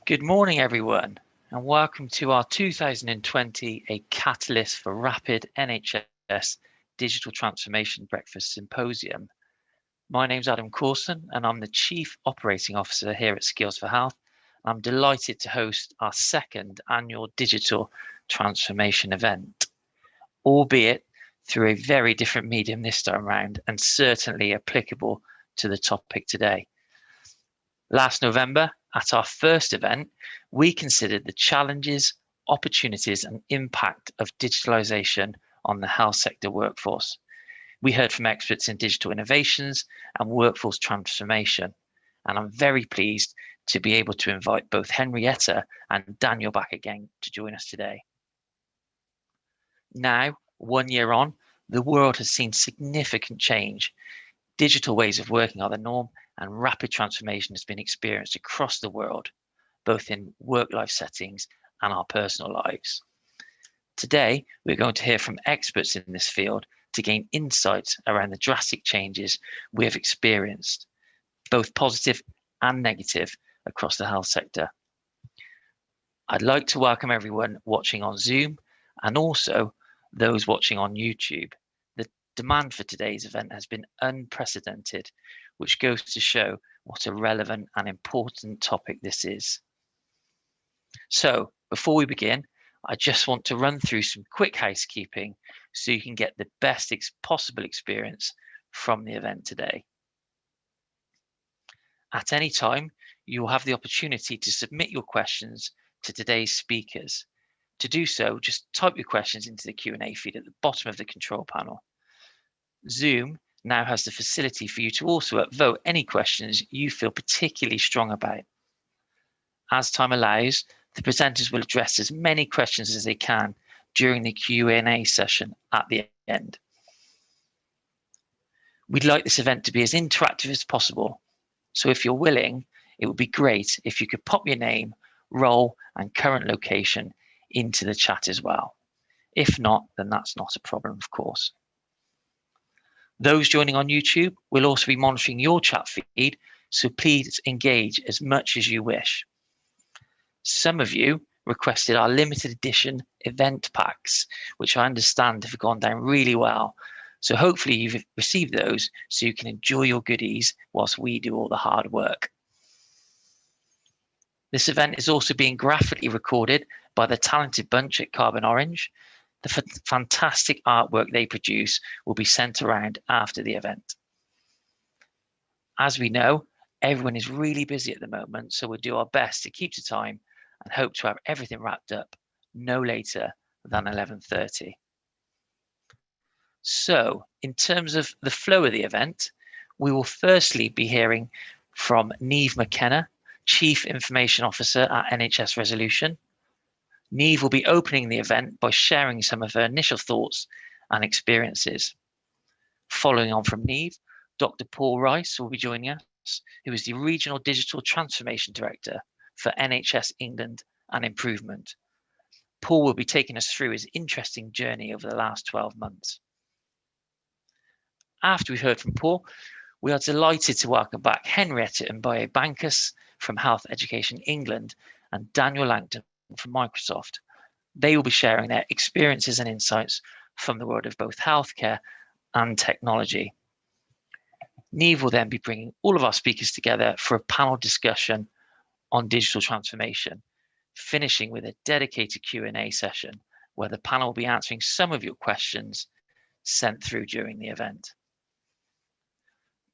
Good morning, everyone, and welcome to our 2020 A Catalyst for Rapid NHS Digital Transformation Breakfast Symposium. My name's Adam Corson, and I'm the Chief Operating Officer here at Skills for Health. I'm delighted to host our second annual digital transformation event, albeit through a very different medium this time around, and certainly applicable to the topic today. Last November, at our first event, we considered the challenges, opportunities, and impact of digitalization on the health sector workforce. We heard from experts in digital innovations and workforce transformation, and I'm very pleased to be able to invite both Henrietta and Daniel back again to join us today. Now, 1 year on, the world has seen significant change. Digital ways of working are the norm, and rapid transformation has been experienced across the world, both in work-life settings and our personal lives. Today, we're going to hear from experts in this field to gain insights around the drastic changes we have experienced, both positive and negative, across the health sector. I'd like to welcome everyone watching on Zoom and also those watching on YouTube. The demand for today's event has been unprecedented, which goes to show what a relevant and important topic this is. So, before we begin, I just want to run through some quick housekeeping so you can get the best possible experience from the event today. At any time, you will have the opportunity to submit your questions to today's speakers. To do so, just type your questions into the Q&A feed at the bottom of the control panel. Zoom now has the facility for you to also upvote any questions you feel particularly strong about. As time allows, the presenters will address as many questions as they can during the Q&A session at the end. We'd like this event to be as interactive as possible, so if you're willing, it would be great if you could pop your name, role, and current location into the chat as well. If not, then that's not a problem, of course. Those joining on YouTube will also be monitoring your chat feed, so please engage as much as you wish. Some of you requested our limited edition event packs, which I understand have gone down really well. So hopefully you've received those so you can enjoy your goodies whilst we do all the hard work. This event is also being graphically recorded by the talented bunch at Carbon Orange. The fantastic artwork they produce will be sent around after the event. As we know, everyone is really busy at the moment, so we'll do our best to keep to time and hope to have everything wrapped up no later than 11:30. So, in terms of the flow of the event, we will firstly be hearing from Niamh McKenna, Chief Information Officer at NHS Resolution. Niamh will be opening the event by sharing some of her initial thoughts and experiences. Following on from Niamh, Dr. Paul Rice will be joining us, who is the Regional Digital Transformation Director for NHS England and Improvement. Paul will be taking us through his interesting journey over the last 12 months. After we've heard from Paul, we are delighted to welcome back Henrietta Mbaye-Bankus from Health Education England and Daniel Langton from Microsoft. They will be sharing their experiences and insights from the world of both healthcare and technology. Niamh will then be bringing all of our speakers together for a panel discussion on digital transformation, finishing with a dedicated Q&A session where the panel will be answering some of your questions sent through during the event.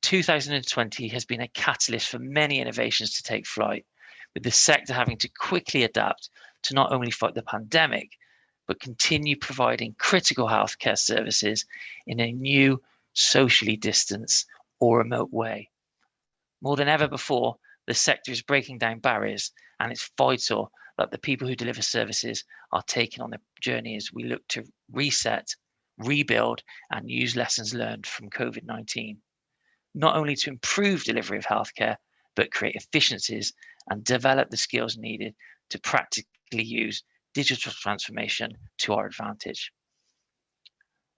2020 has been a catalyst for many innovations to take flight, with the sector having to quickly adapt to not only fight the pandemic, but continue providing critical healthcare services in a new, socially distanced or remote way. More than ever before, the sector is breaking down barriers, and it's vital that the people who deliver services are taken on the journey as we look to reset, rebuild, and use lessons learned from COVID-19, not only to improve delivery of healthcare, but create efficiencies and develop the skills needed to practically use digital transformation to our advantage.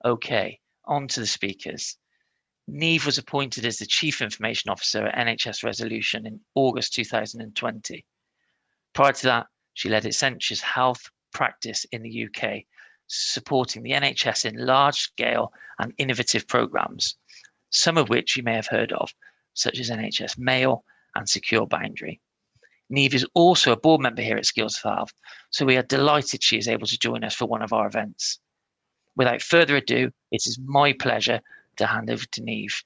Okay, on to the speakers. Niamh was appointed as the Chief Information Officer at NHS Resolution in August 2020. Prior to that, she led Accenture's health practice in the UK, supporting the NHS in large-scale and innovative programs, some of which you may have heard of, such as NHS Mail and Secure Boundary. Niamh is also a board member here at Skills for Health, so we are delighted she is able to join us for one of our events. Without further ado, it is my pleasure to hand over to Niamh.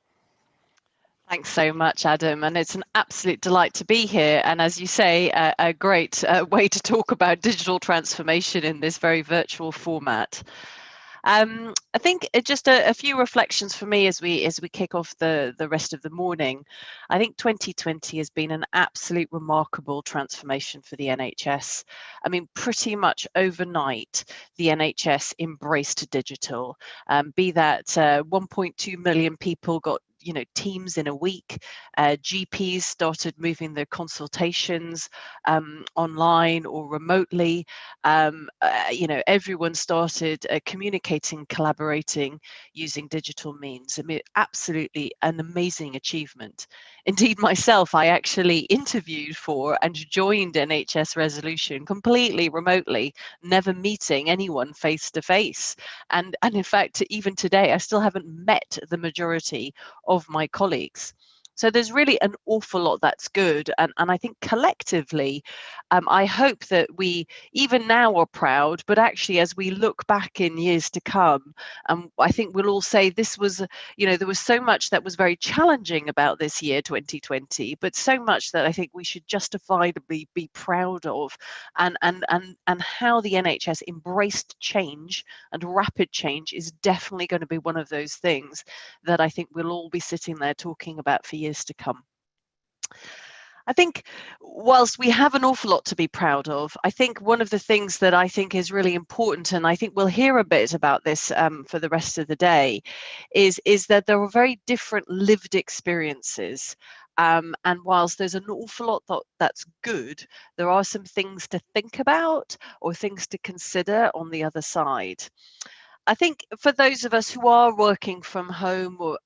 Thanks so much, Adam, and it's an absolute delight to be here. And as you say, a great way to talk about digital transformation in this very virtual format. I think just a few reflections for me as we kick off the rest of the morning. I think 2020 has been an absolute remarkable transformation for the NHS. I mean, pretty much overnight, the NHS embraced digital. Be that 1.2 million people got Teams in a week. GPs started moving their consultations online or remotely. Everyone started communicating, collaborating using digital means. I mean, absolutely an amazing achievement. Indeed, myself, I actually interviewed for and joined NHS Resolution completely remotely, never meeting anyone face to face. And in fact, even today, I still haven't met the majority of my colleagues. So there's really an awful lot that's good. And I think collectively, I hope that we even now are proud, but actually as we look back in years to come, I think we'll all say this was, there was so much that was very challenging about this year, 2020, but so much that I think we should justifiably be proud of, and how the NHS embraced change, and rapid change is definitely going to be one of those things that I think we'll all be sitting there talking about for years to come. I think whilst we have an awful lot to be proud of, I think one of the things that I think is really important, and I think we'll hear a bit about this for the rest of the day, is that there are very different lived experiences. And whilst there's an awful lot that's good, there are some things to think about or things to consider on the other side. I think for those of us who are working from home or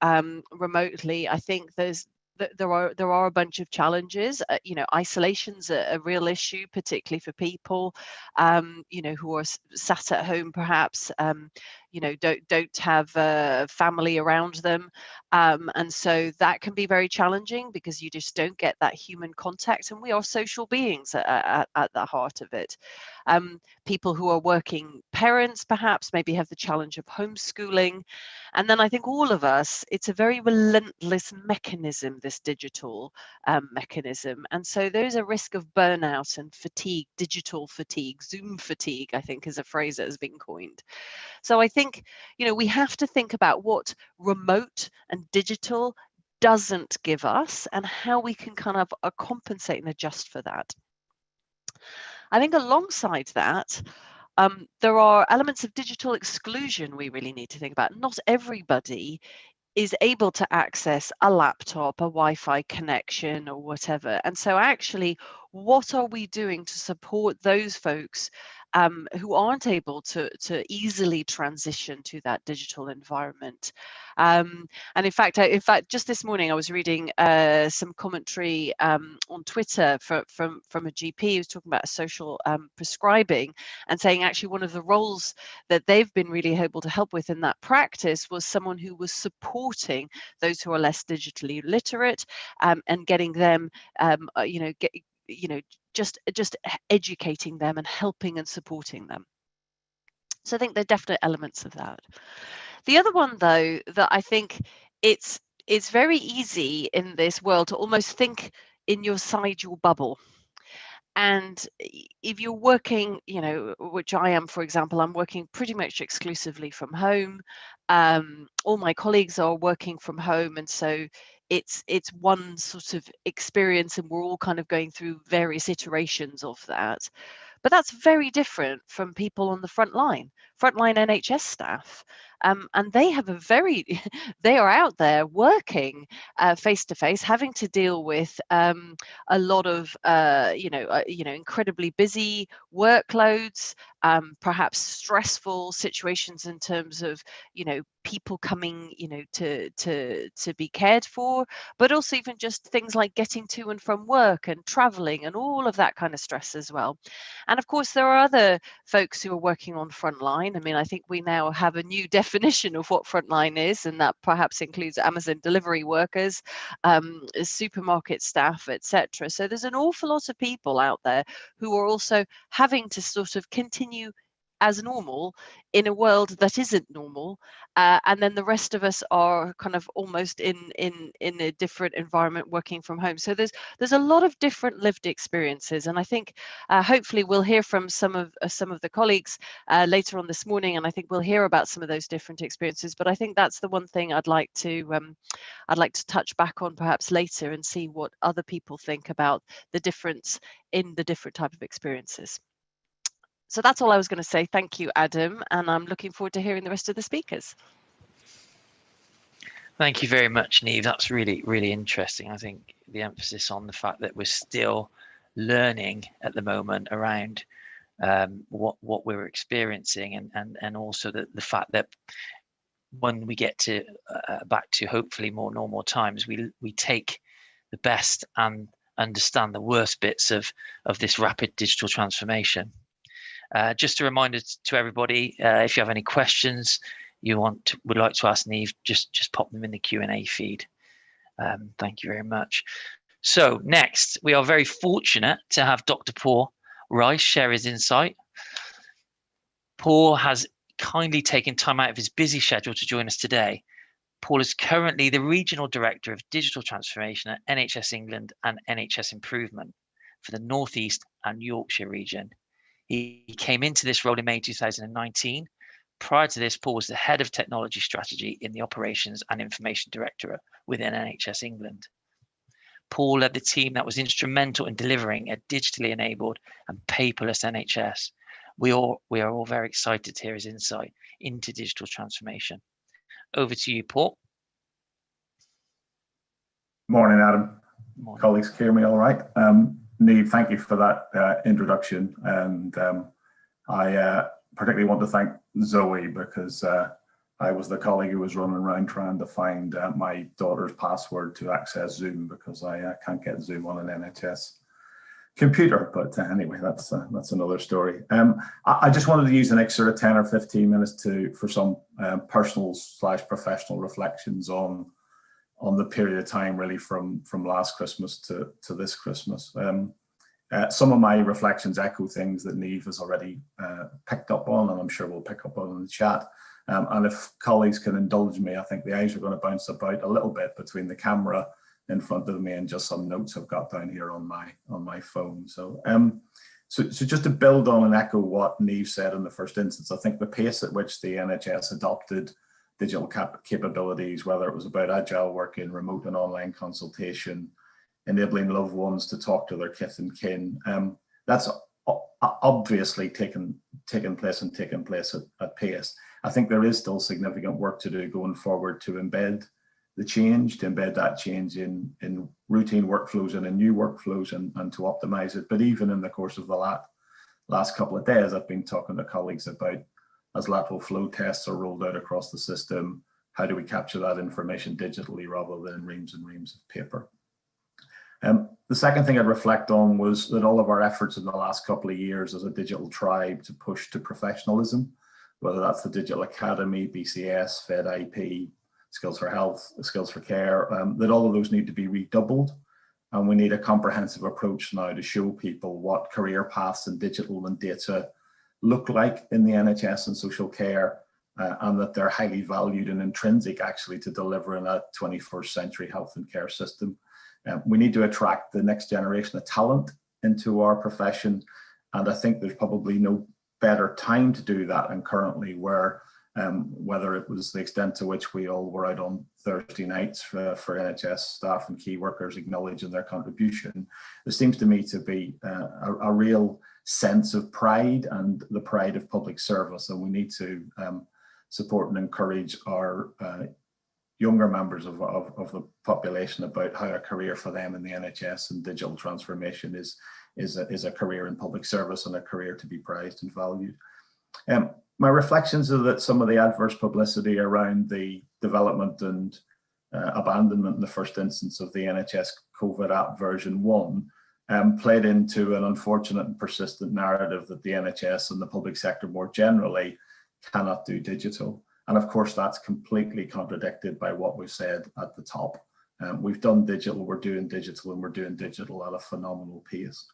remotely, I think there are a bunch of challenges. Isolation's a real issue, particularly for people, who are sat at home, perhaps, don't have family around them, and so that can be very challenging because you just don't get that human contact. And we are social beings at the heart of it. People who are working parents perhaps maybe have the challenge of homeschooling. And then I think all of us, it's a very relentless mechanism, this digital mechanism. And so there's a risk of burnout and fatigue, digital fatigue, Zoom fatigue, I think is a phrase that has been coined. So I think, we have to think about what remote and digital doesn't give us and how we can kind of compensate and adjust for that. I think alongside that, there are elements of digital exclusion we really need to think about. Not everybody is able to access a laptop, a Wi-Fi connection or whatever. And so actually, what are we doing to support those folks who aren't able to easily transition to that digital environment? And in fact, just this morning I was reading some commentary on Twitter from a GP who's talking about social prescribing, and saying actually one of the roles that they've been really able to help with in that practice was someone who was supporting those who are less digitally literate, and getting them, just educating them and helping and supporting them. So I think there are definite elements of that. The other one, though, that I think it's very easy in this world to almost think inside your bubble. And if you're working, which I am, for example, I'm working pretty much exclusively from home. All my colleagues are working from home, and so it's one sort of experience, and we're all kind of going through various iterations of that. But that's very different from people on the front line, frontline NHS staff. And they have a very, they are out there working face to face, having to deal with a lot of, incredibly busy workloads, perhaps stressful situations in terms of, people coming, to be cared for, but also even just things like getting to and from work and traveling and all of that kind of stress as well. And of course, there are other folks who are working on frontline. I mean, I think we now have a new definition of what frontline is, and that perhaps includes Amazon delivery workers, supermarket staff, etc. So there's an awful lot of people out there who are also having to sort of continue as normal in a world that isn't normal, and then the rest of us are kind of almost in a different environment working from home. So there's a lot of different lived experiences, and I think hopefully we'll hear from some of the colleagues later on this morning, and I think we'll hear about some of those different experiences. But I think that's the one thing I'd like to touch back on perhaps later and see what other people think about the difference in the different type of experiences. So that's all I was going to say. Thank you, Adam, and I'm looking forward to hearing the rest of the speakers. Thank you very much, Niamh. That's really, really interesting. I think the emphasis on the fact that we're still learning at the moment around what we're experiencing, and also the fact that when we get to back to hopefully more normal times, we take the best and understand the worst bits of this rapid digital transformation. Just a reminder to everybody, if you have any questions you would like to ask Niamh, just pop them in the Q&A feed. Thank you very much. So next, we are very fortunate to have Dr. Paul Rice share his insight. Paul has kindly taken time out of his busy schedule to join us today. Paul is currently the Regional Director of Digital Transformation at NHS England and NHS Improvement for the North East and Yorkshire region. He came into this role in May 2019. Prior to this, Paul was the Head of Technology Strategy in the Operations and Information Directorate within NHS England. Paul led the team that was instrumental in delivering a digitally enabled and paperless NHS. We are all very excited to hear his insight into digital transformation. Over to you, Paul. Morning, Adam. Morning. Colleagues, hear me all right? Niamh, thank you for that introduction, and I particularly want to thank Zoe, because I was the colleague who was running around trying to find my daughter's password to access Zoom, because I can't get Zoom on an NHS computer. But anyway, that's another story. I just wanted to use the next sort of 10 or 15 minutes for some personal/professional reflections on the period of time, really from last Christmas to this Christmas. Some of my reflections echo things that Niamh has already picked up on, and I'm sure we'll pick up on in the chat. And if colleagues can indulge me, I think the eyes are going to bounce about a little bit between the camera in front of me and just some notes I've got down here on my phone. So just to build on and echo what Niamh said in the first instance, I think the pace at which the NHS adopted digital capabilities, whether it was about agile working, remote and online consultation, enabling loved ones to talk to their kith and kin, that's obviously taken place at pace. I think there is still significant work to do going forward to embed that change in routine workflows and in new workflows, and to optimize it. But even in the course of the last couple of days, I've been talking to colleagues about, as lateral flow tests are rolled out across the system, how do we capture that information digitally rather than reams and reams of paper? The second thing I'd reflect on was that all of our efforts in the last couple of years as a digital tribe to push to professionalism, whether that's the Digital Academy, BCS, FedIP, Skills for Health, Skills for Care, that all of those need to be redoubled. And we need a comprehensive approach now to show people what career paths in digital and data look like in the NHS and social care, and that they're highly valued and intrinsic actually to delivering a 21st century health and care system. We need to attract the next generation of talent into our profession, and I think there's probably no better time to do that than currently, where whether it was the extent to which we all were out on Thursday nights for NHS staff and key workers acknowledging their contribution, there seems to me to be a real sense of pride and the pride of public service. And we need to support and encourage our younger members of the population about how a career for them in the NHS and digital transformation is a career in public service and a career to be prized and valued. My reflections are that some of the adverse publicity around the development and abandonment in the first instance of the NHS COVID app version 1 played into an unfortunate and persistent narrative that the NHS and the public sector more generally cannot do digital. And of course, that's completely contradicted by what we've said at the top. We've done digital, we're doing digital, and we're doing digital at a phenomenal pace.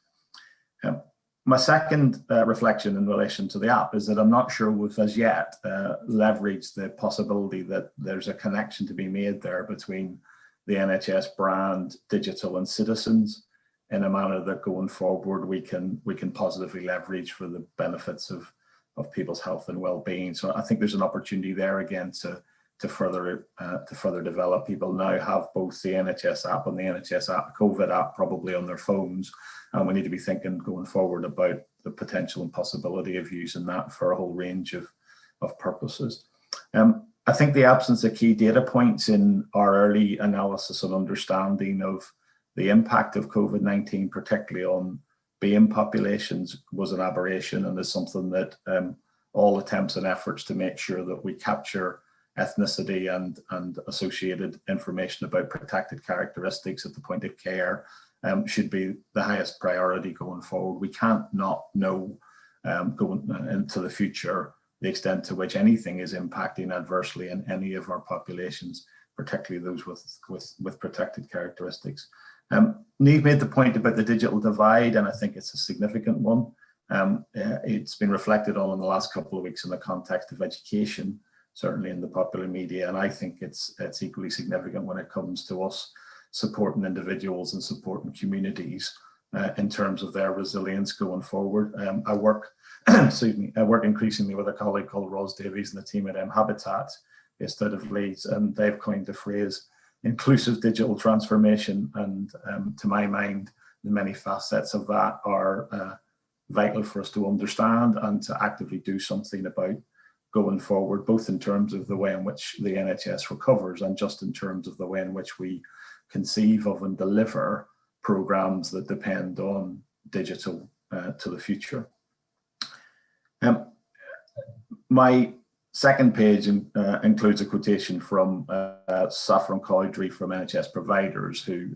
My second reflection in relation to the app is that I'm not sure we've as yet leveraged the possibility that there's a connection to be made there between the NHS brand, digital, and citizens in a manner that going forward we can positively leverage for the benefits of people's health and well-being. So I think there's an opportunity there again to further develop. People now have both the NHS app and the NHS app, COVID app probably on their phones, and we need to be thinking going forward about the potential and possibility of using that for a whole range of purposes. I think the absence of key data points in our early analysis and understanding of the impact of COVID-19, particularly on BAME populations, was an aberration, and is something that all attempts and efforts to make sure that we capture ethnicity and associated information about protected characteristics at the point of care should be the highest priority going forward. We can't not know going into the future the extent to which anything is impacting adversely in any of our populations, particularly those with protected characteristics. Niamh made the point about the digital divide, and I think it's a significant one. It's been reflected on in the last couple of weeks in the context of education, certainly in the popular media, and I think it's equally significant when it comes to us supporting individuals and supporting communities in terms of their resilience going forward. I work increasingly with a colleague called Ros Davies and the team at Habitat based out of Leeds, and they've coined the phrase inclusive digital transformation, and to my mind, the many facets of that are vital for us to understand and to actively do something about going forward, both in terms of the way in which the NHS recovers and just in terms of the way in which we conceive of and deliver programs that depend on digital to the future. My second page includes a quotation from Saffron Cowdrey from NHS providers, who,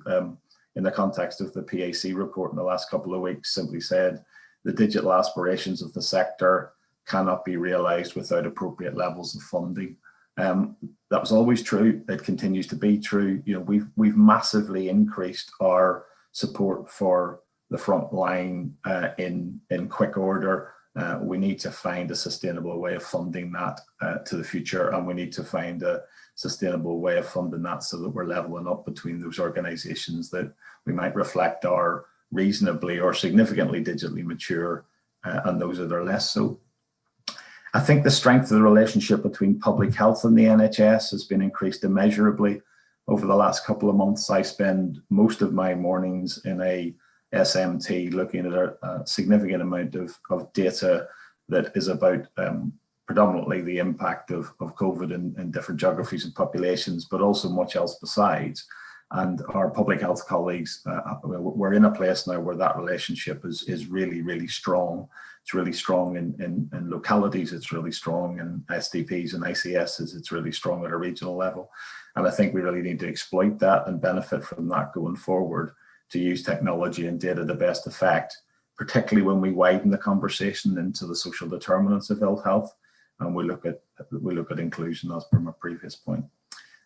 in the context of the PAC report in the last couple of weeks, simply said, "The digital aspirations of the sector cannot be realised without appropriate levels of funding." That was always true. It continues to be true. You know, we've massively increased our support for the front line in quick order. We need to find a sustainable way of funding that to the future, and we need to find a sustainable way of funding that so that we're levelling up between those organisations that we might reflect are reasonably or significantly digitally mature and those that are less so. I think the strength of the relationship between public health and the NHS has been increased immeasurably over the last couple of months. I spend most of my mornings in a SMT looking at a significant amount of data that is about predominantly the impact of COVID in different geographies and populations, but also much else besides. And our public health colleagues, we're in a place now where that relationship is really, really strong. It's really strong in localities, it's really strong in SDPs and ICSs, it's really strong at a regional level. And I think we really need to exploit that and benefit from that going forward, to use technology and data to best effect, particularly when we widen the conversation into the social determinants of ill health, and we look at inclusion, as per my previous point.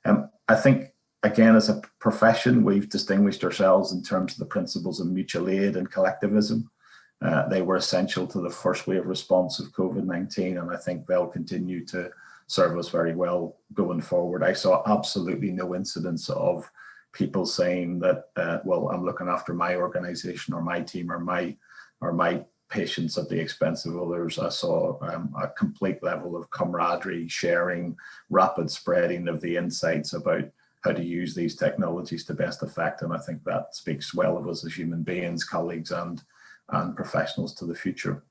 I think, again, as a profession, we've distinguished ourselves in terms of the principles of mutual aid and collectivism. They were essential to the first wave response of COVID-19, and I think they'll continue to serve us very well going forward. I saw absolutely no incidents of people saying that, well, I'm looking after my organisation or my team or my patients at the expense of others. I saw a complete level of camaraderie, sharing, rapid spreading of the insights about how to use these technologies to best effect. And I think that speaks well of us as human beings, colleagues, and and professionals to the future.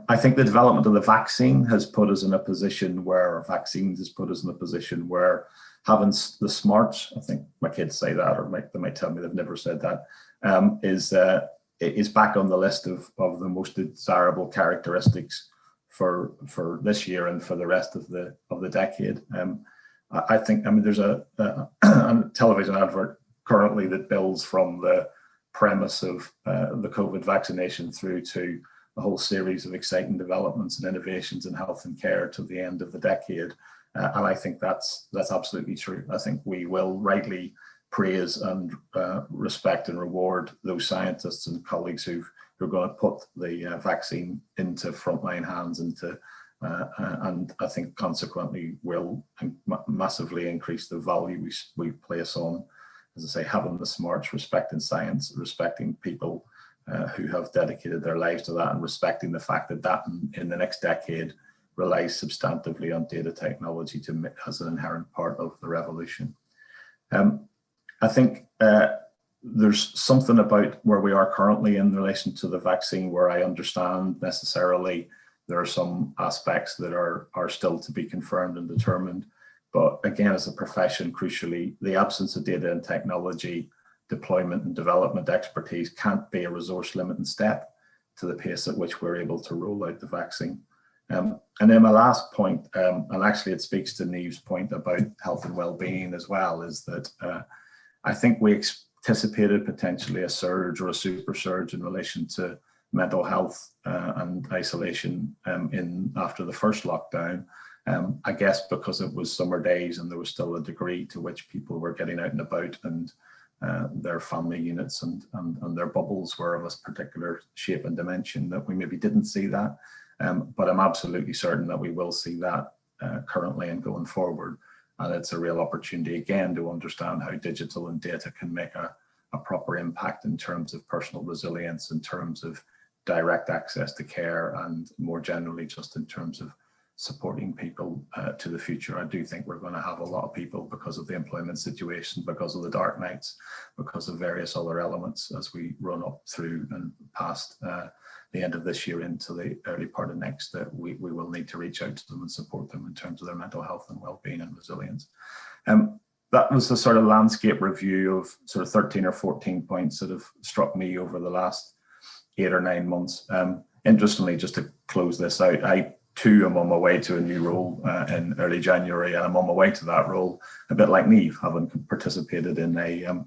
I think the development of the vaccine has put us in a position where, vaccines has put us in a position where having the smarts, I think my kids say that, or they might tell me they've never said that, is back on the list of the most desirable characteristics for this year and for the rest of the decade. I think, there's a television advert currently that builds from the premise of the COVID vaccination through to a whole series of exciting developments and innovations in health and care to the end of the decade. And I think that's absolutely true. I think we will rightly praise and respect and reward those scientists and colleagues who are going to put the vaccine into frontline hands, and I think consequently will massively increase the value we place on, as I say, having the smarts, respecting science, respecting people who have dedicated their lives to that, and respecting the fact that in the next decade relies substantively on data technology as an inherent part of the revolution. I think there's something about where we are currently in relation to the vaccine where I understand necessarily there are some aspects that are still to be confirmed and determined. But again, as a profession, crucially, the absence of data and technology deployment and development expertise can't be a resource limiting step to the pace at which we're able to roll out the vaccine. And then my last point, and actually it speaks to Niamh's point about health and well-being as well, is that I think we anticipated potentially a surge or a super surge in relation to mental health and isolation after the first lockdown. I guess because it was summer days and there was still a degree to which people were getting out and about, and their family units and their bubbles were of a particular shape and dimension, that we maybe didn't see that. But I'm absolutely certain that we will see that currently and going forward. And it's a real opportunity again to understand how digital and data can make a proper impact in terms of personal resilience, in terms of direct access to care, and more generally just in terms of supporting people to the future. I do think we're going to have a lot of people, because of the employment situation, because of the dark nights, because of various other elements, as we run up through and past the end of this year into the early part of next, that we will need to reach out to them and support them in terms of their mental health and well-being and resilience. That was the sort of landscape review of sort of 13 or 14 points that have struck me over the last 8 or 9 months. Interestingly, just to close this out, I too am on my way to a new role in early January, and I'm on my way to that role a bit like Niamh, having participated in a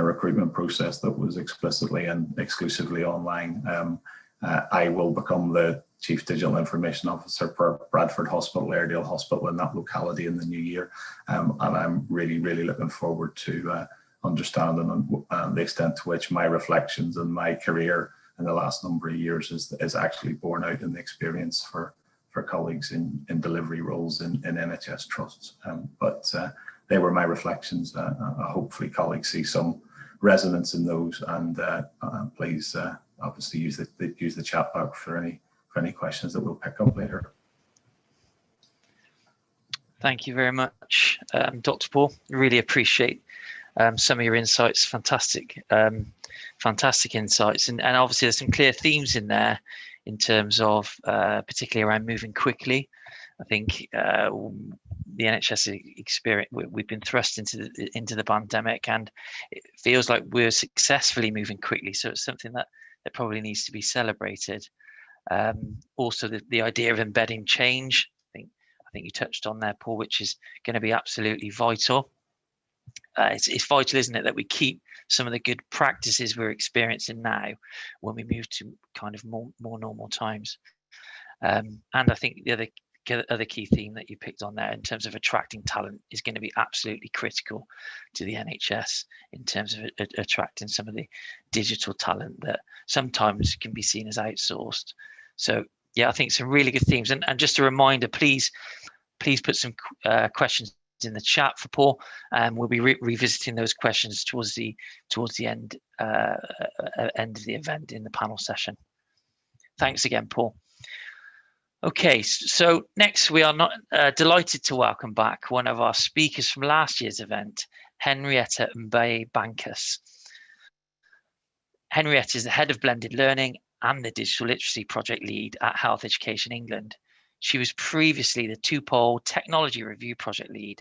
recruitment process that was explicitly and exclusively online. I will become the Chief Digital Information Officer for Bradford Hospital, Airedale Hospital, in that locality in the new year. And I'm really, really looking forward to understanding the extent to which my reflections and my career in the last number of years is actually borne out in the experience for colleagues in delivery roles in NHS trusts. But they were my reflections. Hopefully colleagues see some resonance in those, and please obviously use the chat box for any questions that we'll pick up later. Thank you very much, Dr. Paul. Really appreciate some of your insights. Fantastic insights, and obviously there's some clear themes in there in terms of particularly around moving quickly. I think the NHS experience, we've been thrust into the pandemic, and it feels like we're successfully moving quickly. So it's something that probably needs to be celebrated. Also, the idea of embedding change, I think you touched on there, Paul, which is going to be absolutely vital. It's vital, isn't it, that we keep some of the good practices we're experiencing now when we move to kind of more normal times. And I think the other key theme that you picked on there in terms of attracting talent is going to be absolutely critical to the NHS in terms of attracting some of the digital talent that sometimes can be seen as outsourced. So yeah, I think some really good themes. And just a reminder, please put some questions in the chat for Paul, and we'll be revisiting those questions towards the end of the event in the panel session. Thanks again, Paul. Okay, so next we are delighted to welcome back one of our speakers from last year's event, Henrietta Mbaye Bankus. Henrietta is the head of blended learning and the digital literacy project lead at Health Education England. She was previously the Tupole Technology Review project lead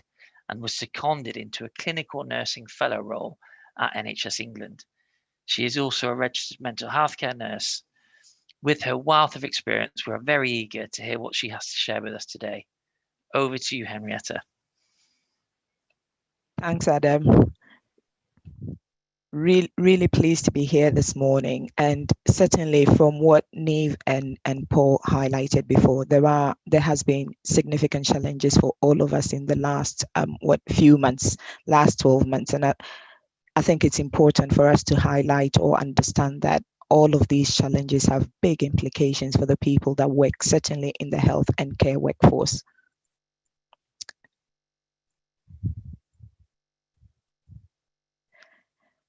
and was seconded into a clinical nursing fellow role at NHS England. She is also a registered mental health care nurse. With her wealth of experience, we are very eager to hear what she has to share with us today. Over to you, Henrietta. Thanks, Adam. Really pleased to be here this morning, and certainly from what Neve and Paul highlighted before, there has been significant challenges for all of us in the last few months, last 12 months, and I think it's important for us to highlight or understand that all of these challenges have big implications for the people that work certainly in the health and care workforce.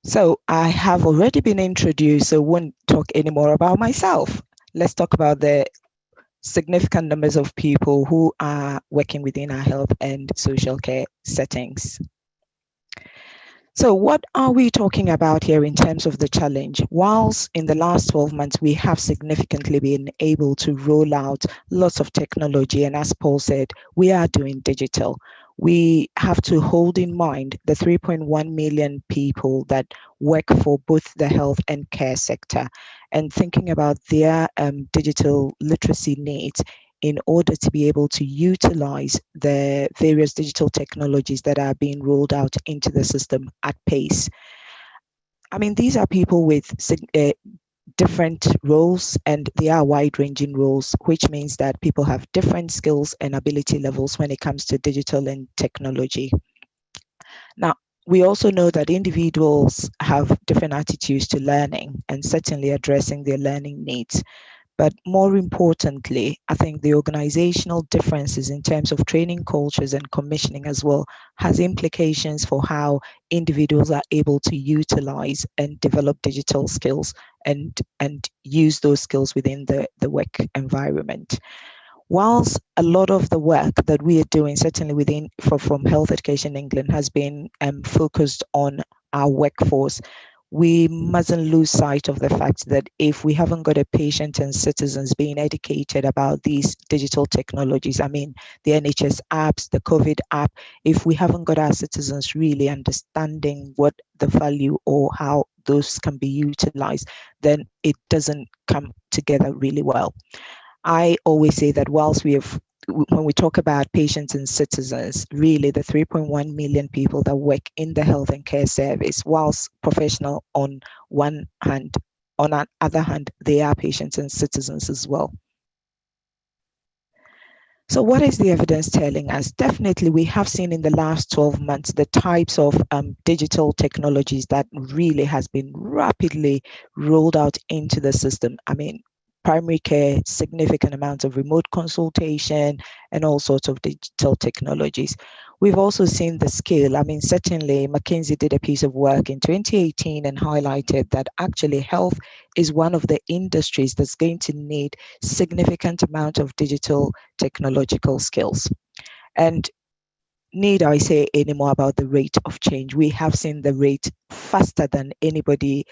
So I have already been introduced, so won't talk anymore about myself. Let's talk about the significant numbers of people who are working within our health and social care settings. So what are we talking about here in terms of the challenge? Whilst in the last 12 months, we have significantly been able to roll out lots of technology, and as Paul said, we are doing digital. We have to hold in mind the 3.1 million people that work for both the health and care sector, and thinking about their digital literacy needs in order to be able to utilize the various digital technologies that are being rolled out into the system at pace. I mean, these are people with different roles, and they are wide-ranging roles, which means that people have different skills and ability levels when it comes to digital and technology. Now, we also know that individuals have different attitudes to learning and certainly addressing their learning needs. But more importantly, I think the organizational differences in terms of training cultures and commissioning as well has implications for how individuals are able to utilize and develop digital skills and use those skills within the work environment. Whilst a lot of the work that we are doing, certainly from Health Education England, has been focused on our workforce, we mustn't lose sight of the fact that if we haven't got a patient and citizens being educated about these digital technologies, I mean, the NHS apps, the COVID app, if we haven't got our citizens really understanding what the value or how those can be utilized, then it doesn't come together really well. I always say that whilst when we talk about patients and citizens, really the 3.1 million people that work in the health and care service, whilst professional on one hand, on the other hand, they are patients and citizens as well. So what is the evidence telling us? Definitely, we have seen in the last 12 months the types of digital technologies that really has been rapidly rolled out into the system. I mean, primary care, significant amounts of remote consultation, and all sorts of digital technologies. We've also seen the scale. I mean, certainly McKinsey did a piece of work in 2018 and highlighted that actually health is one of the industries that's going to need significant amount of digital technological skills. And need I say any more about the rate of change? We have seen the rate faster than anybody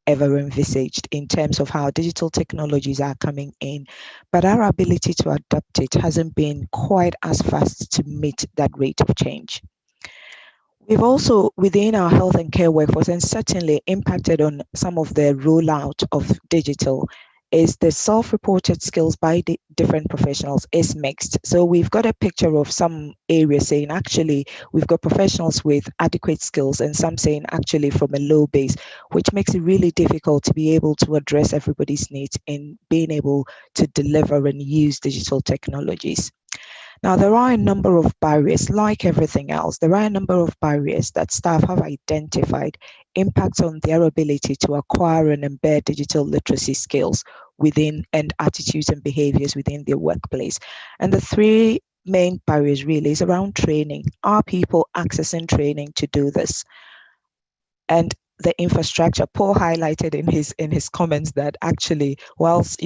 ever envisaged in terms of how digital technologies are coming in, but our ability to adapt it hasn't been quite as fast to meet that rate of change. We've also, within our health and care workforce, and certainly impacted on some of the rollout of digital, is the self-reported skills by the different professionals is mixed. So we've got a picture of some areas saying actually we've got professionals with adequate skills, and some saying actually from a low base, which makes it really difficult to be able to address everybody's needs in being able to deliver and use digital technologies. Now, there are a number of barriers, like everything else. There are a number of barriers that staff have identified impacts on their ability to acquire and embed digital literacy skills within and attitudes and behaviors within their workplace. And the three main barriers really is around training. Are people accessing training to do this? And the infrastructure. Paul highlighted in his comments that actually, whilst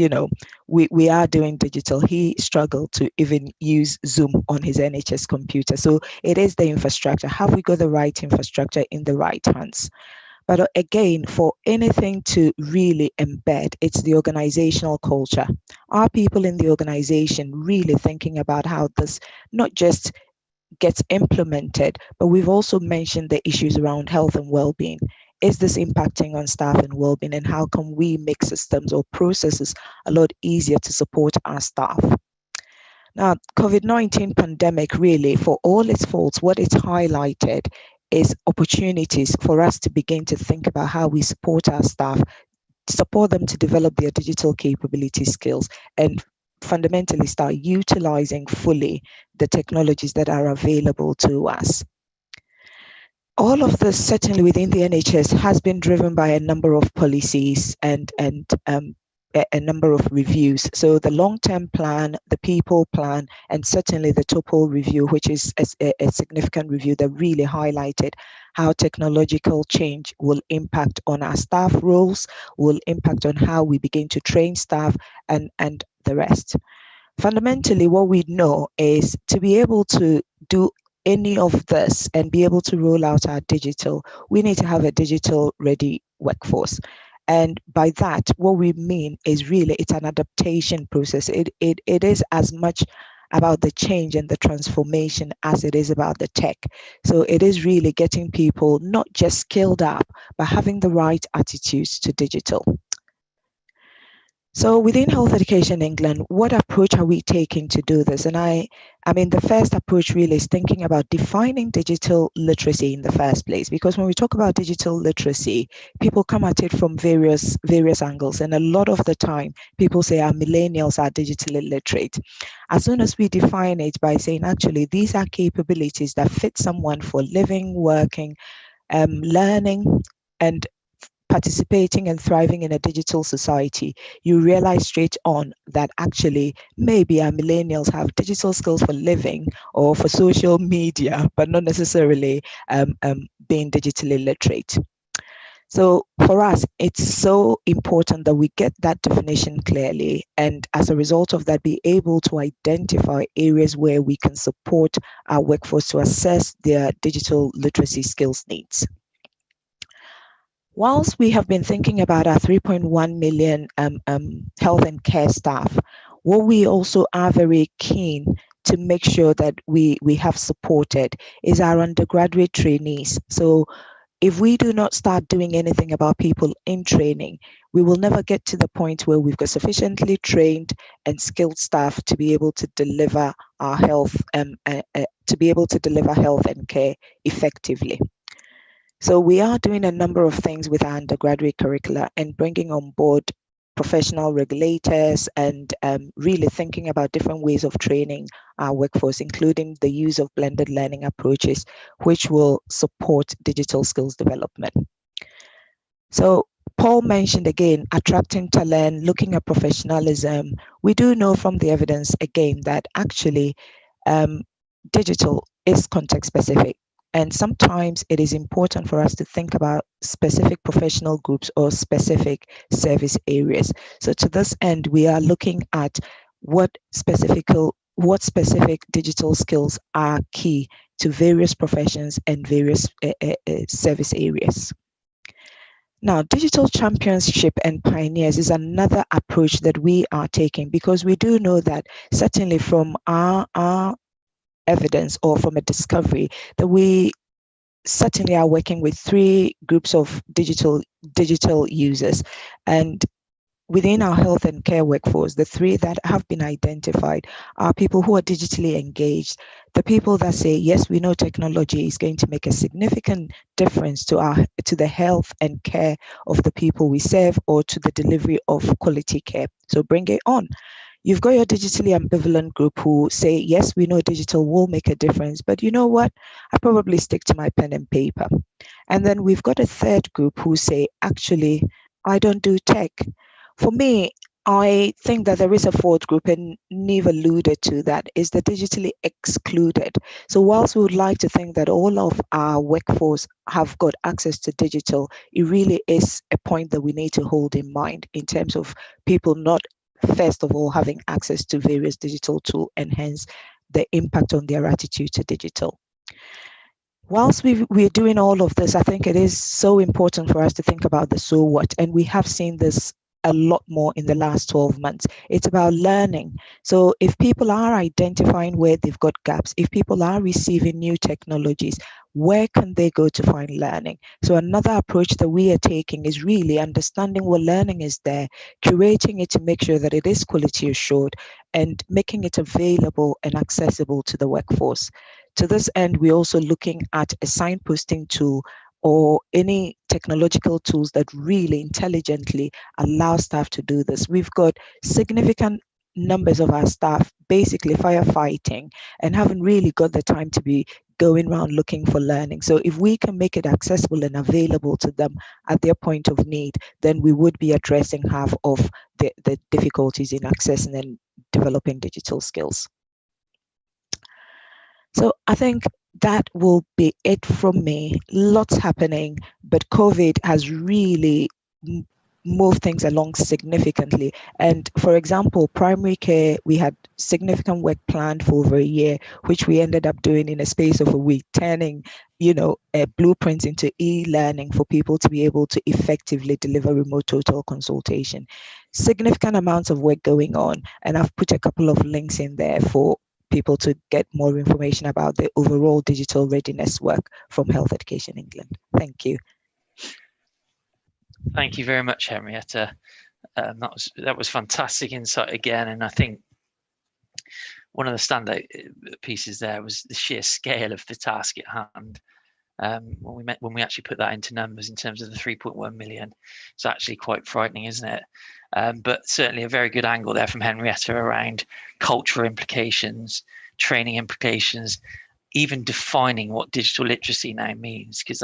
we are doing digital, he struggled to even use Zoom on his NHS computer. So it is the infrastructure. Have we got the right infrastructure in the right hands? But again, for anything to really embed, it's the organizational culture. Are people in the organization really thinking about how this not just gets implemented, but we've also mentioned the issues around health and well-being. Is this impacting on staff and well-being, and how can we make systems or processes a lot easier to support our staff? Now, COVID-19 pandemic really, for all its faults, what it's highlighted is opportunities for us to begin to think about how we support our staff, support them to develop their digital capability skills, and fundamentally start utilizing fully the technologies that are available to us. All of this, certainly within the NHS, has been driven by a number of policies and a number of reviews. So the long-term plan, the people plan, and certainly the total review, which is a significant review that really highlighted how technological change will impact on our staff roles, will impact on how we begin to train staff, and the rest. Fundamentally, what we know is to be able to do any of this and be able to roll out our digital, we need to have a digital ready workforce. And by that, what we mean is really it's an adaptation process. It is as much about the change and the transformation as it is about the tech. So it is really getting people not just skilled up, but having the right attitudes to digital. So within Health Education England, what approach are we taking to do this? And I mean, the first approach really is thinking about defining digital literacy in the first place, because when we talk about digital literacy, people come at it from various angles. And a lot of the time, people say our millennials are digitally literate. As soon as we define it by saying, actually, these are capabilities that fit someone for living, working, learning, and participating and thriving in a digital society, you realize straight on that actually maybe our millennials have digital skills for living or for social media, but not necessarily being digitally literate. So for us, it's so important that we get that definition clearly, and as a result of that, be able to identify areas where we can support our workforce to assess their digital literacy skills needs. Whilst we have been thinking about our 3.1 million health and care staff, what we also are very keen to make sure that we have supported is our undergraduate trainees. So if we do not start doing anything about people in training, we will never get to the point where we've got sufficiently trained and skilled staff to be able to deliver our health, to be able to deliver health and care effectively. So we are doing a number of things with our undergraduate curricula and bringing on board professional regulators and really thinking about different ways of training our workforce, including the use of blended learning approaches, which will support digital skills development. So Paul mentioned again, attracting talent, looking at professionalism. We do know from the evidence again that actually digital is context specific. And sometimes it is important for us to think about specific professional groups or specific service areas. So to this end, we are looking at what specific digital skills are key to various professions and various service areas. Now, digital championship and pioneers is another approach that we are taking, because we do know that certainly from our evidence or from a discovery that we certainly are working with 3 groups of digital users, and within our health and care workforce, the 3 that have been identified are people who are digitally engaged, the people that say, yes, we know technology is going to make a significant difference to the health and care of the people we serve, or to the delivery of quality care. So bring it on. You've got your digitally ambivalent group who say, yes, we know digital will make a difference, but you know what? I probably stick to my pen and paper. And then we've got a third group who say, actually, I don't do tech. For me, I think that there is a fourth group, and Neve alluded to that, is the digitally excluded. So whilst we would like to think that all of our workforce have got access to digital, it really is a point that we need to hold in mind in terms of people not first of all having access to various digital tools, and hence the impact on their attitude to digital. whilst we're doing all of this, I think it is so important for us to think about the so what, and we have seen this a lot more in the last 12 months. It's about learning. So if people are identifying where they've got gaps, if people are receiving new technologies, where can they go to find learning? So another approach that we are taking is really understanding what learning is there, curating it to make sure that it is quality assured, and making it available and accessible to the workforce. To this end, we're also looking at a signposting tool or any technological tools that really intelligently allow staff to do this. We've got significant numbers of our staff basically firefighting and haven't really got the time to be going around looking for learning. So if we can make it accessible and available to them at their point of need, then we would be addressing half of the difficulties in accessing and developing digital skills. So I think that will be it from me. Lots happening, but COVID has really moved things along significantly. And for example, primary care, we had significant work planned for over a year, which we ended up doing in a space of a week, turning, blueprints into e-learning for people to be able to effectively deliver remote total consultation. Significant amounts of work going on, and I've put a couple of links in there for people to get more information about the overall digital readiness work from Health Education England. Thank you. Thank you very much, Henrietta. That was fantastic insight again, and I think one of the standout pieces there was the sheer scale of the task at hand. When we actually put that into numbers in terms of the 3.1 million, it's actually quite frightening, isn't it? But certainly a very good angle there from Henrietta around cultural implications, training implications, even defining what digital literacy now means, because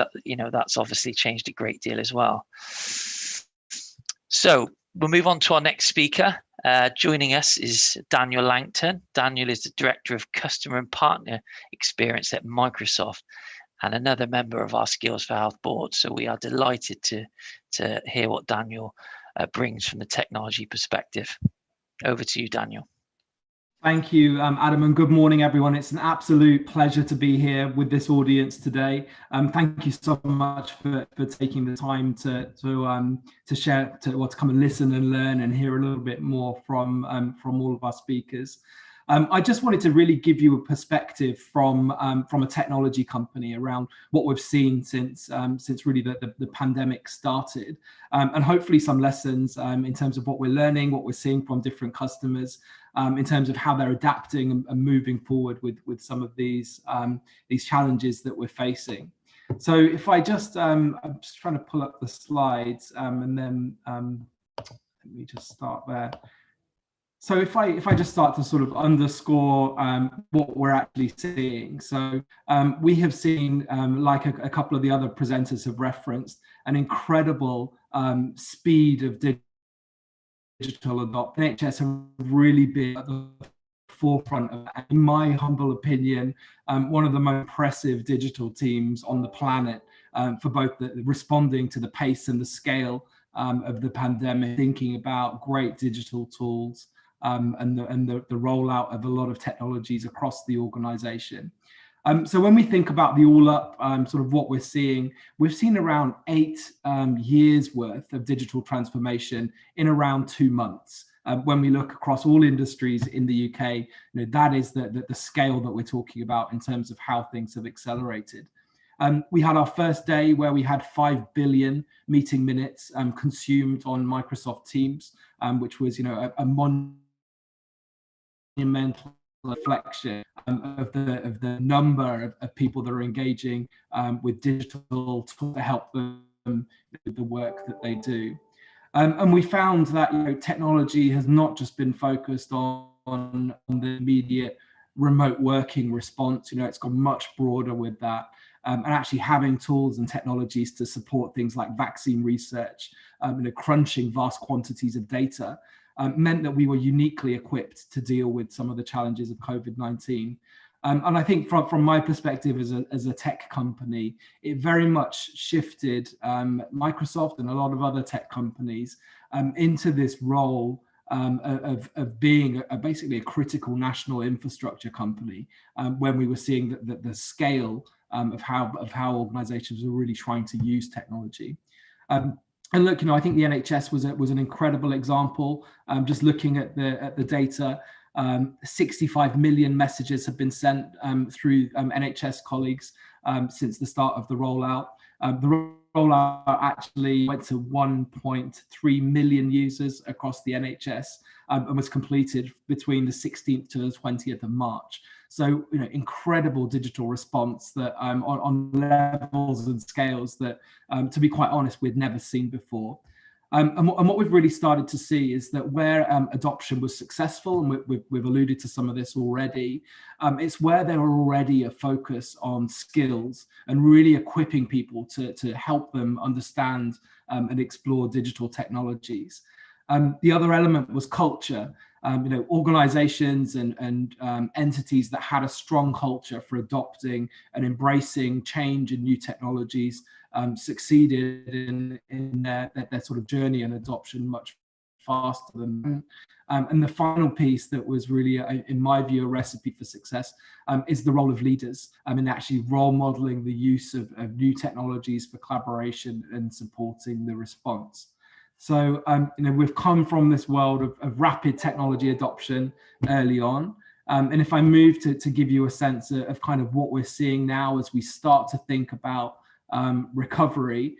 that's obviously changed a great deal as well. So we'll move on to our next speaker. Joining us is Daniel Langton. Daniel is the Director of Customer and Partner Experience at Microsoft and another member of our Skills for Health board. So we are delighted to hear what Daniel brings from the technology perspective. Over to you, Daniel. Thank you, Adam, and good morning, everyone. It's an absolute pleasure to be here with this audience today. Thank you so much for taking the time to share, to come and listen and learn and hear a little bit more from all of our speakers. I just wanted to really give you a perspective from a technology company around what we've seen since really the pandemic started, and hopefully some lessons in terms of what we're learning, what we're seeing from different customers, in terms of how they're adapting and moving forward with some of these challenges that we're facing. So if I just, I'm just trying to pull up the slides, and then let me just start there. So if I just start to sort of underscore what we're actually seeing. So we have seen, like a couple of the other presenters have referenced, an incredible speed of digital adoption. NHS have really been at the forefront of, in my humble opinion, one of the most impressive digital teams on the planet for both the responding to the pace and the scale of the pandemic, thinking about great digital tools, and the rollout of a lot of technologies across the organization. So when we think about the all up, sort of what we're seeing, we've seen around 8 years worth of digital transformation in around 2 months. When we look across all industries in the UK, that is the scale that we're talking about in terms of how things have accelerated. We had our first day where we had 5 billion meeting minutes consumed on Microsoft Teams, which was, a monumental reflection of the number of people that are engaging with digital to help them with the work that they do. And we found that technology has not just been focused on the immediate remote working response. It's gone much broader with that. And actually having tools and technologies to support things like vaccine research, crunching vast quantities of data, meant that we were uniquely equipped to deal with some of the challenges of COVID-19. And I think from my perspective as a tech company, it very much shifted Microsoft and a lot of other tech companies into this role of being basically a critical national infrastructure company, when we were seeing the scale of how organisations are really trying to use technology. And look, I think the NHS was an incredible example. Just looking at the data, 65 million messages have been sent through NHS colleagues since the start of the rollout. The rollout actually went to 1.3 million users across the NHS and was completed between the 16th to the 20th of March. So, incredible digital response that on levels and scales that, to be quite honest, we'd never seen before. And what we've really started to see is that where adoption was successful, and we've alluded to some of this already, it's where there are already a focus on skills and really equipping people to help them understand and explore digital technologies. The other element was culture. Organizations and entities that had a strong culture for adopting and embracing change and new technologies succeeded in their sort of journey and adoption much faster than them. And the final piece that was really, in my view, a recipe for success is the role of leaders in actually role modeling the use of new technologies for collaboration and supporting the response. So, we've come from this world of rapid technology adoption early on. And if I move to give you a sense of kind of what we're seeing now as we start to think about recovery,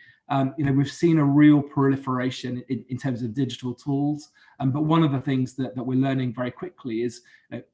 we've seen a real proliferation in terms of digital tools. But one of the things that we're learning very quickly is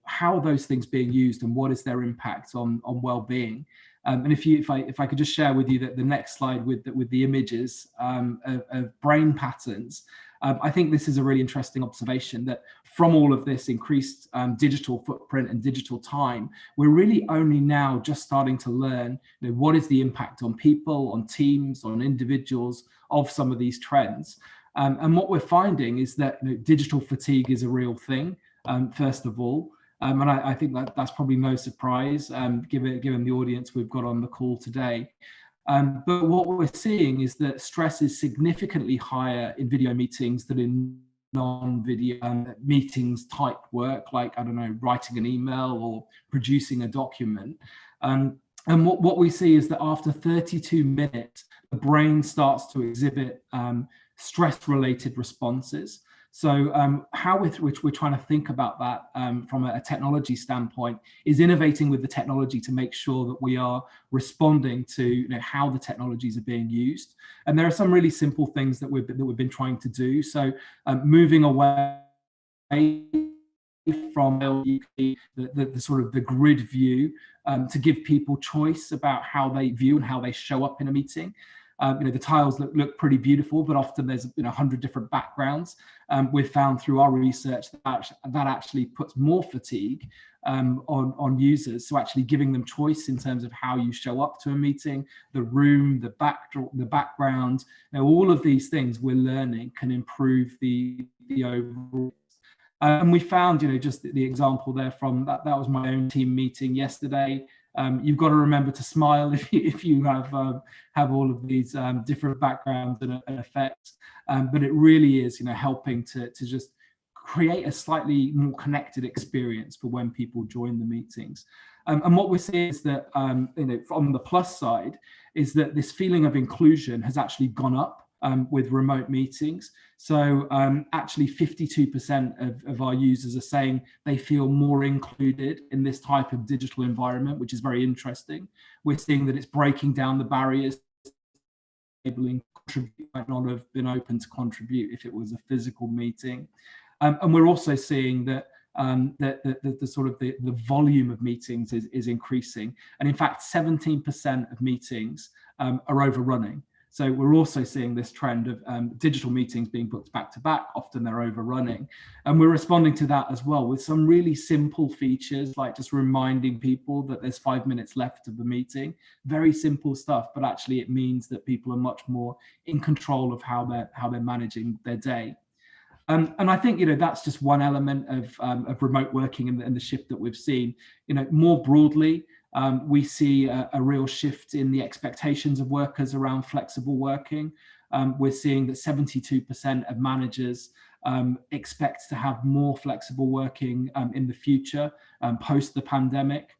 how are those things being used and what is their impact on well-being. And if I could just share with you that the next slide with the images of brain patterns, I think this is a really interesting observation that from all of this increased digital footprint and digital time, we're really only now just starting to learn what is the impact on people, on teams, on individuals of some of these trends. And what we're finding is that digital fatigue is a real thing, first of all. And I think that's probably no surprise, given the audience we've got on the call today. But what we're seeing is that stress is significantly higher in video meetings than in non-video meetings type work, like, I don't know, writing an email or producing a document. And what we see is that after 32 minutes, the brain starts to exhibit stress-related responses. So how with which we're trying to think about that from a technology standpoint is innovating with the technology to make sure that we are responding to how the technologies are being used. And there are some really simple things that we've been trying to do. So moving away from the sort of the grid view to give people choice about how they view and how they show up in a meeting. The tiles look pretty beautiful, but often there's 100 different backgrounds. We've found through our research that actually puts more fatigue on users. So actually giving them choice in terms of how you show up to a meeting, the room, the background, all of these things we're learning can improve the overall. And we found, just the example there from that was my own team meeting yesterday. You've got to remember to smile if you have all of these different backgrounds and effects. But it really is, helping to just create a slightly more connected experience for when people join the meetings. And what we're seeing is that, from the plus side, is that this feeling of inclusion has actually gone up with remote meetings. So actually 52% of our users are saying they feel more included in this type of digital environment, which is very interesting. We're seeing that it's breaking down the barriers, enabling contribute might not have been open to contribute if it was a physical meeting. And we're also seeing that the volume of meetings is increasing. And in fact, 17% of meetings are overrunning. So we're also seeing this trend of digital meetings being booked back to back. Often they're overrunning. And we're responding to that as well with some really simple features, like just reminding people that there's 5 minutes left of the meeting. Very simple stuff, but actually it means that people are much more in control of how they're managing their day. And I think that's just one element of remote working and the shift that we've seen. More broadly, we see a real shift in the expectations of workers around flexible working. We're seeing that 72% of managers expect to have more flexible working in the future post the pandemic.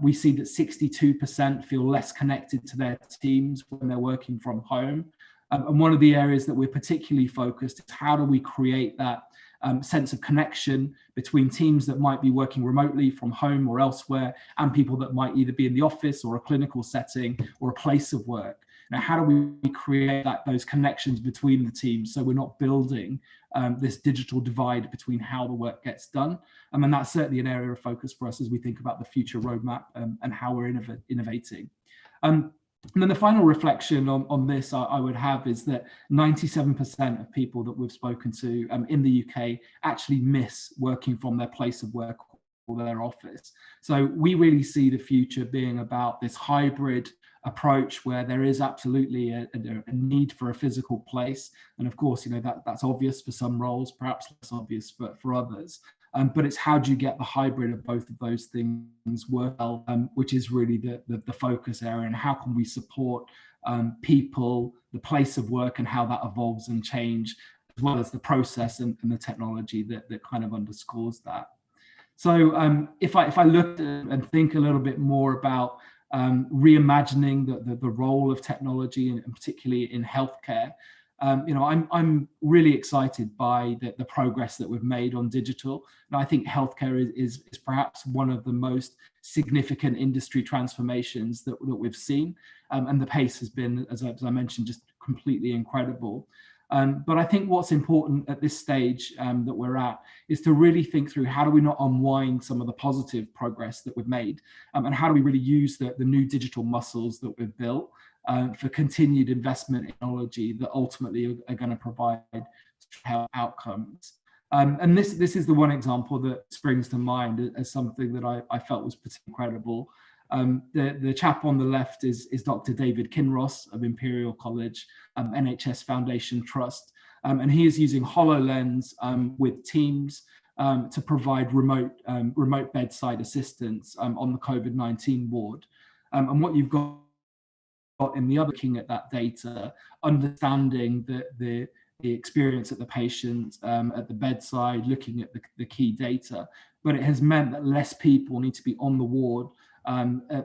We see that 62% feel less connected to their teams when they're working from home. And one of the areas that we're particularly focused is how do we create that sense of connection between teams that might be working remotely from home or elsewhere and people that might either be in the office or a clinical setting or a place of work. Now, how do we create those connections between the teams so we're not building this digital divide between how the work gets done? And that's certainly an area of focus for us as we think about the future roadmap and how we're innovating. And then the final reflection on this I would have is that 97% of people that we've spoken to in the UK actually miss working from their place of work or their office. So we really see the future being about this hybrid approach where there is absolutely a need for a physical place. And of course, that's obvious for some roles, perhaps less obvious for others. But it's how do you get the hybrid of both of those things well, which is really the focus area, and how can we support people, the place of work, and how that evolves and change, as well as the process and the technology that kind of underscores that. So if I look and think a little bit more about reimagining the role of technology, and particularly in healthcare, I'm really excited by the progress that we've made on digital. And I think healthcare is perhaps one of the most significant industry transformations that we've seen. And the pace has been, as I mentioned, just completely incredible. But I think what's important at this stage that we're at is to really think through how do we not unwind some of the positive progress that we've made, and how do we really use the new digital muscles that we've built for continued investment in technology that ultimately are going to provide health outcomes. And this is the one example that springs to mind as something that I felt was particularly incredible. The chap on the left is Dr. David Kinross of Imperial College NHS Foundation Trust, and he is using HoloLens with Teams to provide remote bedside assistance on the COVID-19 ward. And what you've got in the other, looking at that data, understanding the experience of the patient at the bedside, looking at the key data, but it has meant that less people need to be on the ward,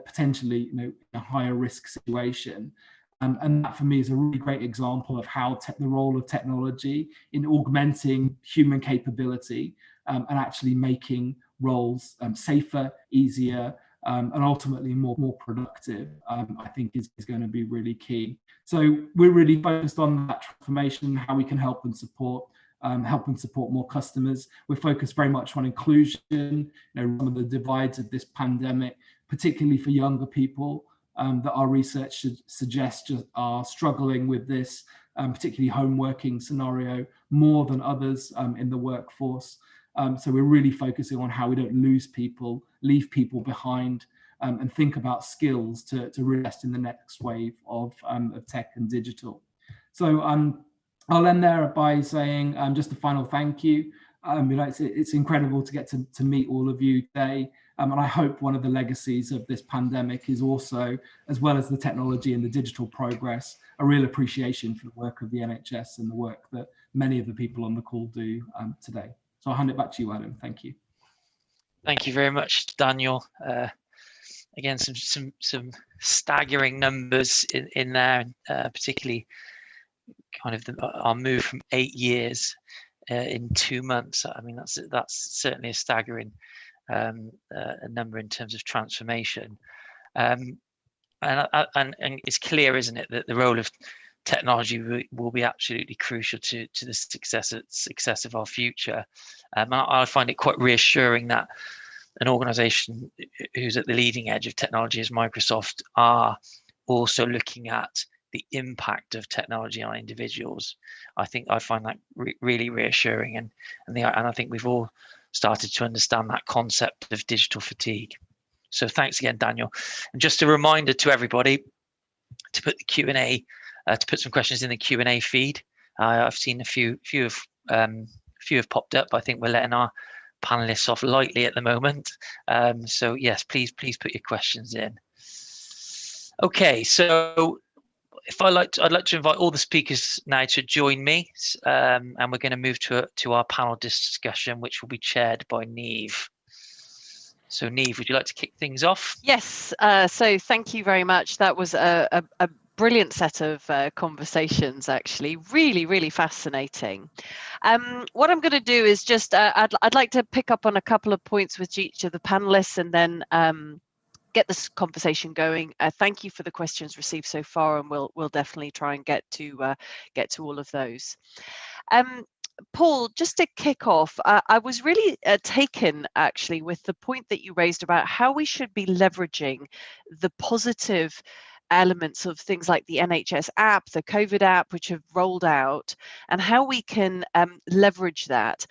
potentially in a higher risk situation. And that for me is a really great example of how the role of technology in augmenting human capability and actually making roles safer, easier, and ultimately more productive, I think is going to be really key. So we're really focused on that transformation, how we can help and support more customers. We're focused very much on inclusion, some of the divides of this pandemic, particularly for younger people that our research suggests are struggling with this, particularly home working scenario, more than others in the workforce. So we're really focusing on how we don't leave people behind, and think about skills to invest in the next wave of tech and digital. So I'll end there by saying just a final thank you. It's incredible to get to meet all of you today. And I hope one of the legacies of this pandemic is also, as well as the technology and the digital progress, a real appreciation for the work of the NHS and the work that many of the people on the call do today. So I'll hand it back to you, Adam. Thank you. Thank you very much, Daniel. Again, some staggering numbers in there, particularly kind of our move from 8 years in 2 months. I mean, that's certainly a staggering a number in terms of transformation. And it's clear, isn't it, that the role of technology will be absolutely crucial to the success of our future. I find it quite reassuring that an organization who's at the leading edge of technology as Microsoft are also looking at the impact of technology on individuals. I find that really reassuring, and I think we've all started to understand that concept of digital fatigue. So thanks again, Daniel. And just a reminder to everybody to put the Q&A, to put some questions in the Q&A feed. I've seen a few have popped up. I think we're letting our panelists off lightly at the moment. So yes, please put your questions in. Okay, so I'd like to invite all the speakers now to join me, and we're going to move to our panel discussion, which will be chaired by Niamh. So Niamh, would you like to kick things off? Yes, so thank you very much. That was a brilliant set of conversations, actually. Really, really fascinating. What I'm going to do is just, I'd like to pick up on a couple of points with each of the panelists and then get this conversation going. Thank you for the questions received so far, and we'll definitely try and get to all of those. Paul, just to kick off, I was really taken actually with the point that you raised about how we should be leveraging the positive elements of things like the NHS app, the COVID app, which have rolled out, and how we can leverage that.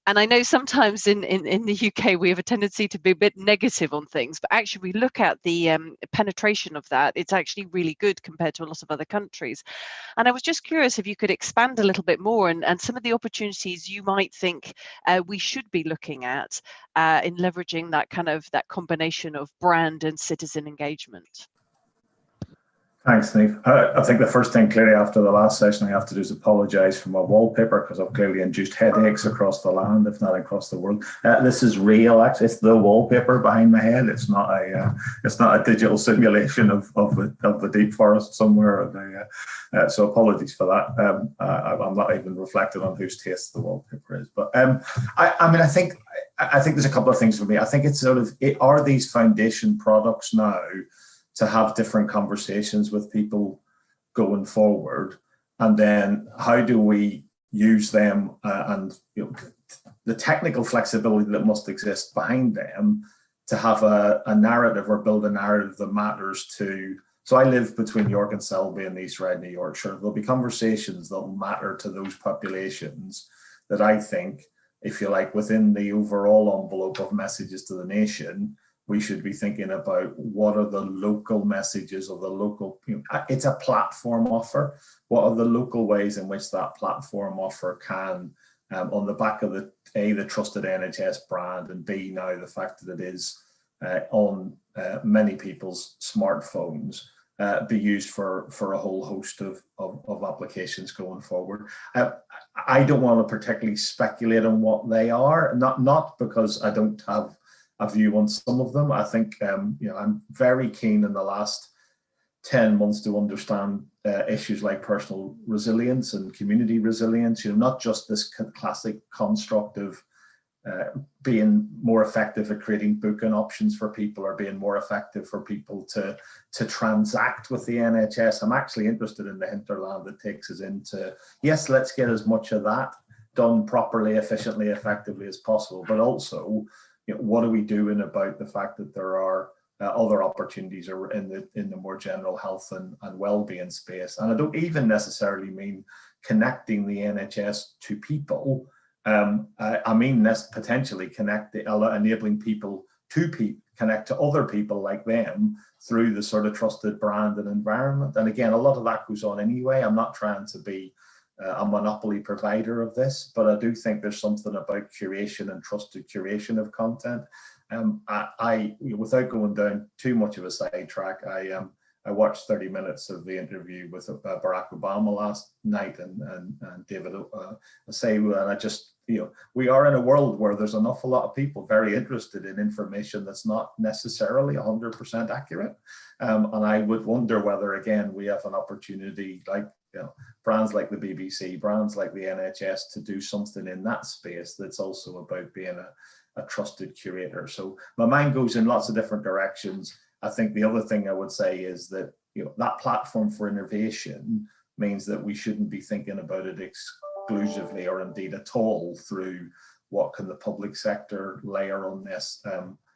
And I know sometimes in the UK we have a tendency to be a bit negative on things, but actually we look at the penetration of that, it's actually really good compared to a lot of other countries. And I was just curious if you could expand a little bit more and some of the opportunities you might think we should be looking at in leveraging that combination of brand and citizen engagement. Thanks, Niamh. I think the first thing clearly after the last session I have to do is apologise for my wallpaper because I've clearly induced headaches across the land, if not across the world. This is real, actually. It's the wallpaper behind my head. It's not a digital simulation of the deep forest somewhere. So apologies for that. I'm not even reflecting on whose taste the wallpaper is. But I think there's a couple of things for me. I think it's are these foundation products now to have different conversations with people going forward, and then how do we use them and the technical flexibility that must exist behind them to have a narrative or build a narrative that matters to. So I live between York and Selby and East Red, New Yorkshire. There'll be conversations that will matter to those populations that I think, if you like, within the overall envelope of messages to the nation, we should be thinking about what are the local messages of the local, it's a platform offer. What are the local ways in which that platform offer can, on the back of the trusted NHS brand, and B, now the fact that it is on many people's smartphones, be used for a whole host of applications going forward. I don't want to particularly speculate on what they are, not because I don't have a view on some of them. I think I'm very keen in the last 10 months to understand issues like personal resilience and community resilience, not just this classic construct of being more effective at creating booking options for people or being more effective for people to transact with the NHS. I'm actually interested in the hinterland that takes us into, yes, let's get as much of that done properly, efficiently, effectively as possible, but also what are we doing about the fact that there are other opportunities in the more general health and well-being space? And I don't even necessarily mean connecting the NHS to people. I mean potentially enabling people to connect to other people like them through the sort of trusted brand and environment. And again, a lot of that goes on anyway. I'm not trying to be a monopoly provider of this, but I do think there's something about curation and trusted curation of content. Without going down too much of a sidetrack, I watched 30 minutes of the interview with Barack Obama last night and David Assewu, and I just, we are in a world where there's an awful lot of people very interested in information that's not necessarily 100% accurate. And I would wonder whether, again, we have an opportunity, like brands like the BBC, brands like the NHS, to do something in that space that's also about being a trusted curator. So my mind goes in lots of different directions. I think the other thing I would say is that that platform for innovation means that we shouldn't be thinking about it exclusively or indeed at all through what can the public sector layer on this.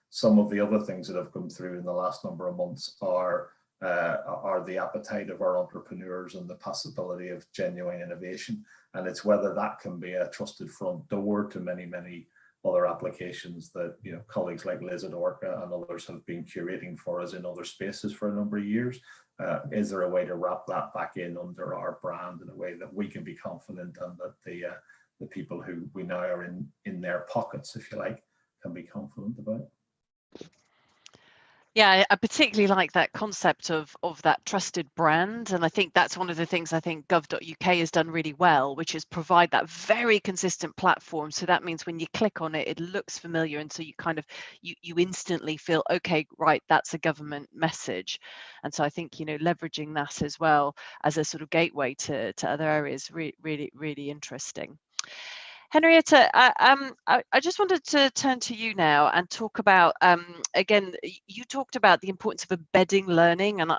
Some of the other things that have come through in the last number of months are the appetite of our entrepreneurs and the possibility of genuine innovation. And it's whether that can be a trusted front door to many, many other applications that colleagues like Liz at Orca and others have been curating for us in other spaces for a number of years. Is there a way to wrap that back in under our brand in a way that we can be confident and that the people who we now are in their pockets, if you like, can be confident about it? Yeah, I particularly like that concept of that trusted brand. And I think that's one of the things I think gov.uk has done really well, which is provide that very consistent platform. So that means when you click on it, it looks familiar. And so you kind of, you instantly feel, okay, right, that's a government message. And so I think, you know, leveraging that as well as a sort of gateway to other areas, really interesting. Henrietta, I just wanted to turn to you now and talk about, again, you talked about the importance of embedding learning, and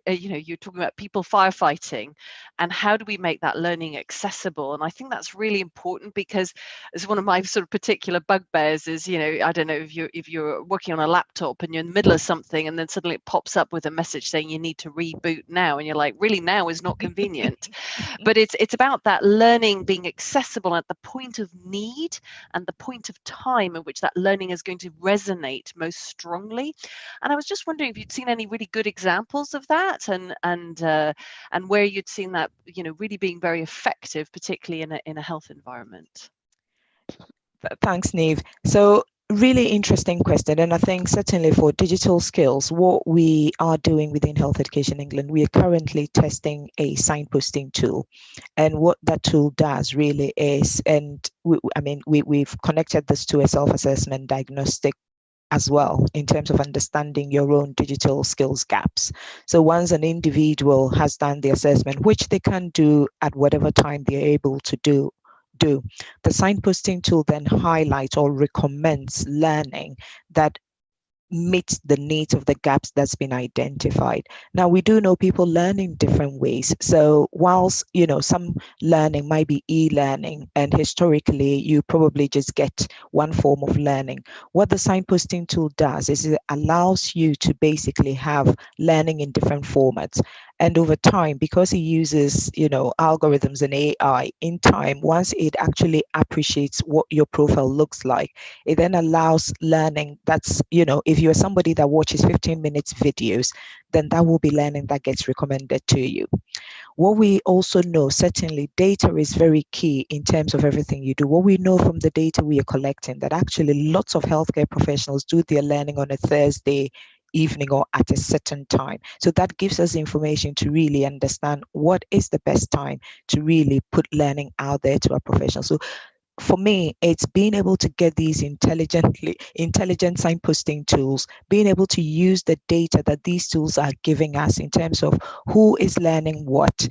you know, you're talking about people firefighting, and how do we make that learning accessible? And I think that's really important, because as one of my sort of particular bugbears is, you know, I don't know if you're working on a laptop and you're in the middle of something, and then suddenly it pops up with a message saying you need to reboot now, and you're like, really, now is not convenient. But it's about that learning being accessible at the point of need and the point of time in which that learning is going to resonate most strongly. And I was just wondering if you'd seen any really good examples of that, and where you'd seen that, you know, really being very effective, particularly in a health environment. Thanks, Neve. So really interesting question. And I think certainly for digital skills, what we are doing within Health Education England, we are currently testing a signposting tool. And what that tool does really is, and we've connected this to a self-assessment diagnostic as well, in terms of understanding your own digital skills gaps. So once an individual has done the assessment, which they can do at whatever time they're able to do, the signposting tool then highlights or recommends learning that meet the needs of the gaps that's been identified. Now, we do know people learn in different ways. So whilst, you know, some learning might be e-learning, and historically you probably just get one form of learning, what the signposting tool does is it allows you to basically have learning in different formats. And over time, because it uses, you know, algorithms and AI, in time, once it actually appreciates what your profile looks like, it then allows learning that's, you know, if you're somebody that watches 15 minutes videos, then that will be learning that gets recommended to you. What we also know, certainly data is very key in terms of everything you do. What we know from the data we are collecting, that actually lots of healthcare professionals do their learning on a Thursday evening or at a certain time. So that gives us information to really understand what is the best time to really put learning out there to our professionals. So for me, it's being able to get these intelligent signposting tools, being able to use the data that these tools are giving us in terms of who is learning what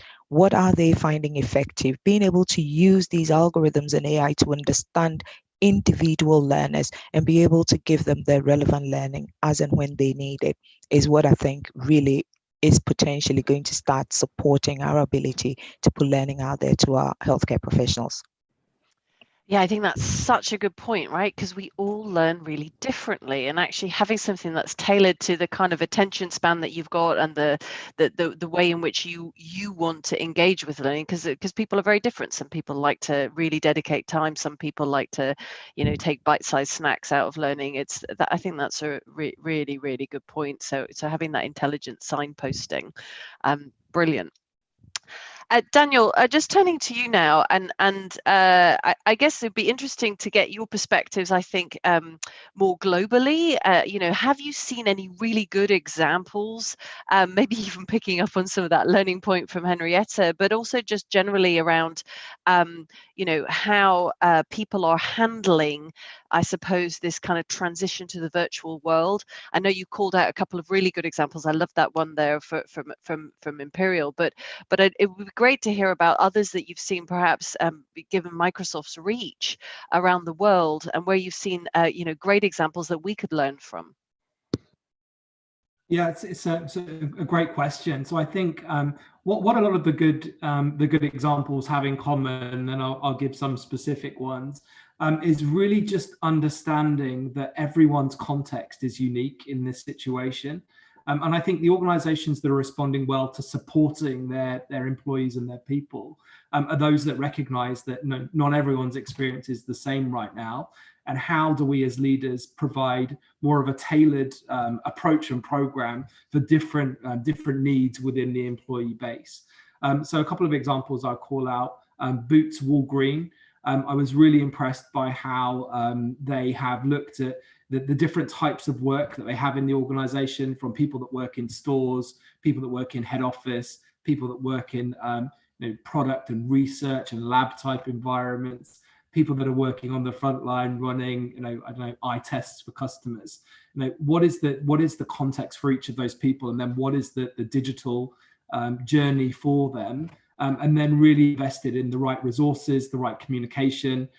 are they finding effective, being able to use these algorithms and AI to understand individual learners and be able to give them the relevant learning as and when they need it, is what I think really is potentially going to start supporting our ability to put learning out there to our healthcare professionals. Yeah, I think that's such a good point, right? Because we all learn really differently, and actually having something that's tailored to the kind of attention span that you've got, and the way in which you want to engage with learning, because people are very different. Some people like to really dedicate time. Some people like to, you know, take bite-sized snacks out of learning. I think that's a really good point. So having that intelligent signposting, brilliant. Daniel, just turning to you now, and I guess it'd be interesting to get your perspectives. I think more globally, you know, have you seen any really good examples? Maybe even picking up on some of that learning point from Henrietta, but also just generally around, you know, how people are handling, I suppose, this kind of transition to the virtual world. I know you called out a couple of really good examples. I love that one there from Imperial, but it would be great to hear about others that you've seen, perhaps given Microsoft's reach around the world, and where you've seen you know, great examples that we could learn from. Yeah, it's a great question. So I think what a lot of the good examples have in common, and I'll give some specific ones, is really just understanding that everyone's context is unique in this situation. And I think the organizations that are responding well to supporting their employees and their people are those that recognize that not everyone's experience is the same right now. And how do we as leaders provide more of a tailored approach and program for different needs within the employee base? So a couple of examples I'll call out. Boots Wool Green. I was really impressed by how they have looked at the different types of work that they have in the organization, from people that work in stores, people that work in head office, people that work in product and research and lab type environments, people that are working on the front line running, eye tests for customers. What is the context for each of those people, and then what is the digital journey for them, and then really invested in the right resources, the right communication,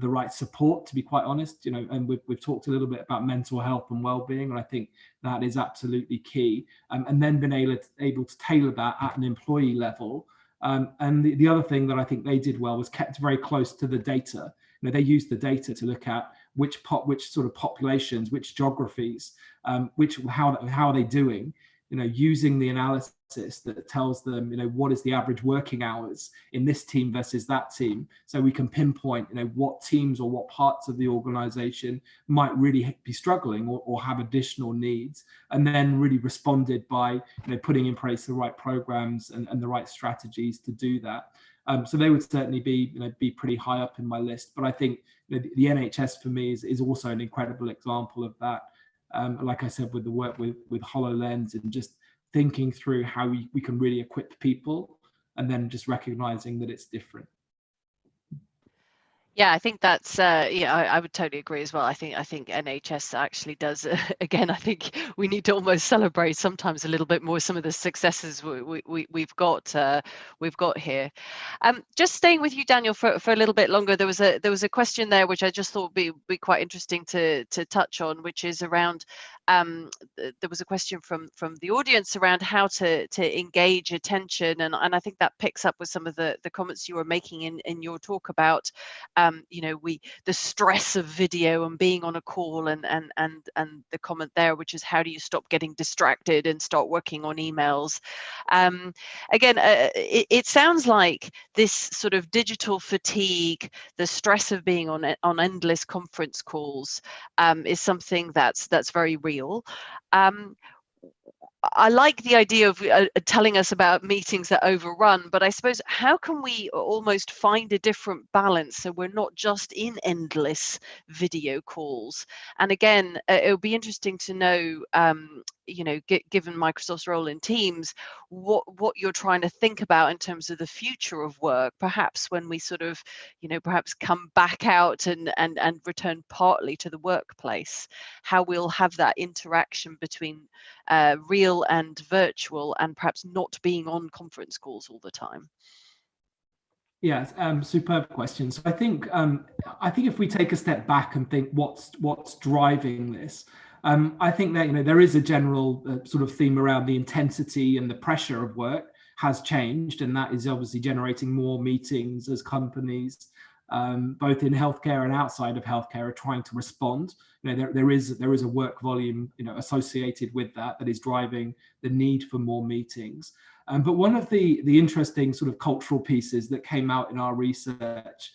the right support, to be quite honest, and we've talked a little bit about mental health and well-being, and I think that is absolutely key, and then been able to tailor that at an employee level. And the other thing that I think they did well was kept very close to the data. They used the data to look at which sort of populations, which geographies, how are they doing, using the analysis that tells them, what is the average working hours in this team versus that team, so we can pinpoint, what teams or what parts of the organization might really be struggling or have additional needs, and then really responded by, putting in place the right programs and the right strategies to do that. So they would certainly be pretty high up in my list. But I think the NHS for me is also an incredible example of that. Like I said, with the work with HoloLens, and just thinking through how we can really equip people, and then just recognizing that it's different. Yeah, I think that's I would totally agree as well. I think NHS actually does again. I think we need to almost celebrate sometimes a little bit more some of the successes we've got here. Just staying with you, Daniel, for a little bit longer. There was a question there which I just thought would be quite interesting to touch on, which is around. There was a question from the audience around how to engage attention, and I think that picks up with some of the comments you were making in your talk about the stress of video and being on a call, and the comment there, which is how do you stop getting distracted and start working on emails. Again, it sounds like this sort of digital fatigue, the stress of being on endless conference calls, is something that's very real. I like the idea of telling us about meetings that overrun, but I suppose how can we almost find a different balance so we're not just in endless video calls? And again, it would be interesting to know, given Microsoft's role in Teams, what you're trying to think about in terms of the future of work, perhaps when we sort of, perhaps come back out and return partly to the workplace, how we'll have that interaction between real and virtual, and perhaps not being on conference calls all the time. Yeah, superb question. So I think if we take a step back and think what's driving this, I think that there is a general sort of theme around the intensity and the pressure of work has changed, and that is obviously generating more meetings as companies, both in healthcare and outside of healthcare, are trying to respond. There is a work volume associated with that is driving the need for more meetings. But one of the interesting sort of cultural pieces that came out in our research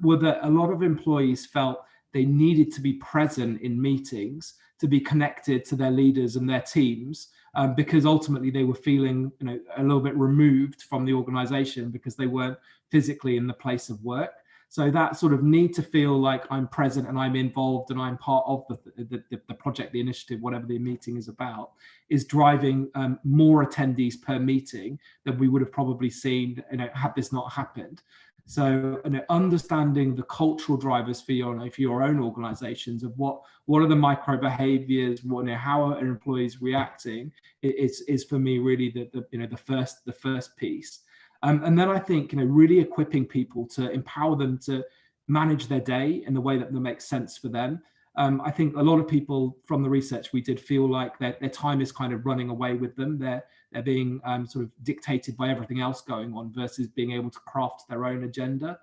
were that a lot of employees felt they needed to be present in meetings to be connected to their leaders and their teams, because ultimately they were feeling a little bit removed from the organization because they weren't physically in the place of work. So that sort of need to feel like I'm present and I'm involved and I'm part of the project, the initiative, whatever the meeting is about, is driving more attendees per meeting than we would have probably seen had this not happened. So understanding the cultural drivers for your own organizations of what are the micro behaviors, how are employees reacting, is for me really the first piece. And then I think really equipping people to empower them to manage their day in the way that makes sense for them. I think a lot of people from the research we did feel like their time is kind of running away with them. They're being sort of dictated by everything else going on versus being able to craft their own agenda.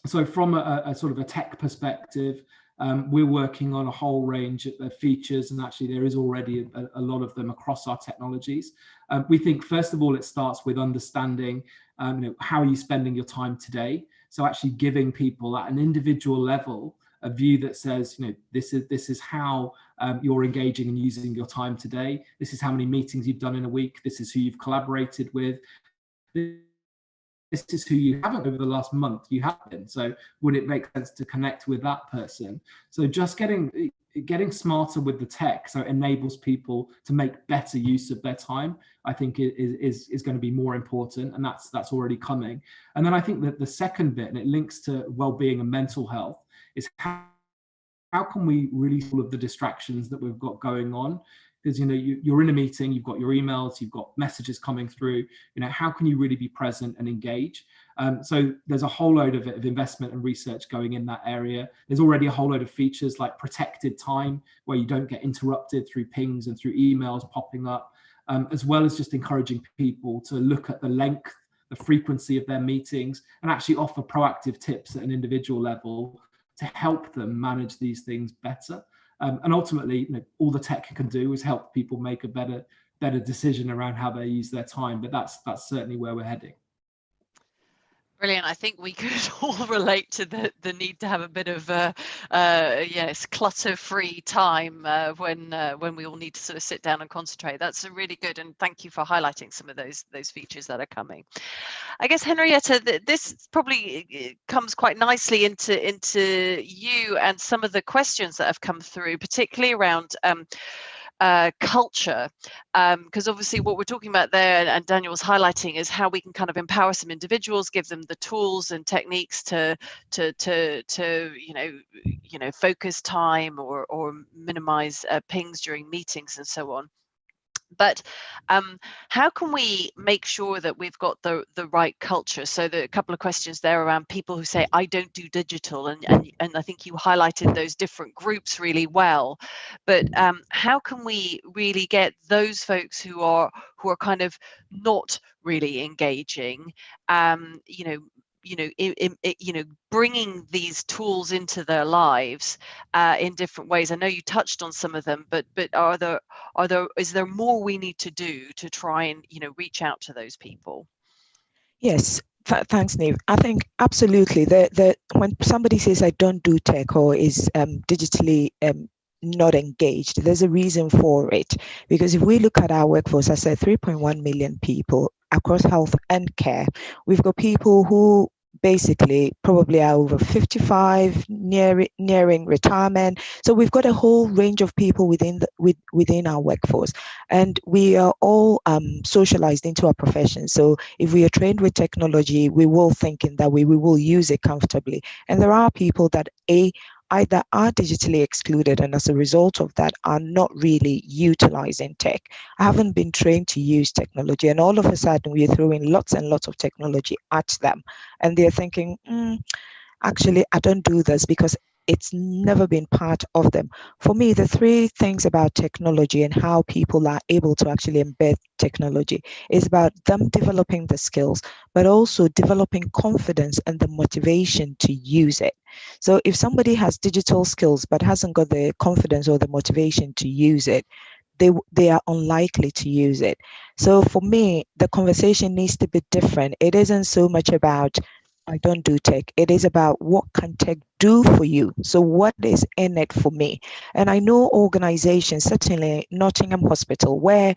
So from a sort of a tech perspective, we're working on a whole range of features, and actually there is already a lot of them across our technologies. We think, first of all, it starts with understanding how are you spending your time today. So actually giving people at an individual level a view that says, this is how you're engaging and using your time today. This is how many meetings you've done in a week. This is who you've collaborated with. This is who you haven't over the last month. You haven't. So would it make sense to connect with that person? So just getting getting smarter with the tech, so it enables people to make better use of their time, I think is going to be more important, and that's already coming. And then I think that the second bit, and it links to well-being and mental health, is how can we release all of the distractions that we've got going on? Because you're in a meeting, you've got your emails, you've got messages coming through. How can you really be present and engage? So there's a whole load of investment and research going in that area. There's already a whole load of features like protected time, where you don't get interrupted through pings and through emails popping up, as well as just encouraging people to look at the length, the frequency of their meetings, and actually offer proactive tips at an individual level to help them manage these things better. And ultimately, all the tech can do is help people make a better decision around how they use their time. But that's certainly where we're heading. Brilliant. I think we could all relate to the need to have a bit of yes, clutter-free time when we all need to sort of sit down and concentrate. That's really good, and thank you for highlighting some of those features that are coming. I guess, Henrietta, this probably comes quite nicely into you and some of the questions that have come through, particularly around culture, because obviously what we're talking about there, and Daniel was highlighting, is how we can kind of empower some individuals, give them the tools and techniques to focus time or minimize pings during meetings and so on. But how can we make sure that we've got the right culture? So a couple of questions there around people who say, I don't do digital, and I think you highlighted those different groups really well. But how can we really get those folks who are kind of not really engaging, bringing these tools into their lives in different ways? I know you touched on some of them, but is there more we need to do to try and reach out to those people? Yes, thanks, Neve. I think absolutely. When somebody says I don't do tech or is digitally not engaged, there's a reason for it. Because if we look at our workforce, I said 3.1 million people across health and care. We've got people who basically probably are over 55, nearing retirement. So we've got a whole range of people within our workforce, and we are all socialized into our profession. So if we are trained with technology, we will think in that way, we will use it comfortably. And there are people that either are digitally excluded, and as a result of that are not really utilizing tech. I haven't been trained to use technology, and all of a sudden we're throwing lots and lots of technology at them, and they're thinking, actually, I don't do this because it's never been part of them. For me, the three things about technology and how people are able to actually embed technology is about them developing the skills, but also developing confidence and the motivation to use it. So if somebody has digital skills but hasn't got the confidence or the motivation to use it, they are unlikely to use it. So for me, the conversation needs to be different. It isn't so much about I don't do tech. It is about what can tech do for you? So what is in it for me? And I know organizations, certainly Nottingham Hospital, where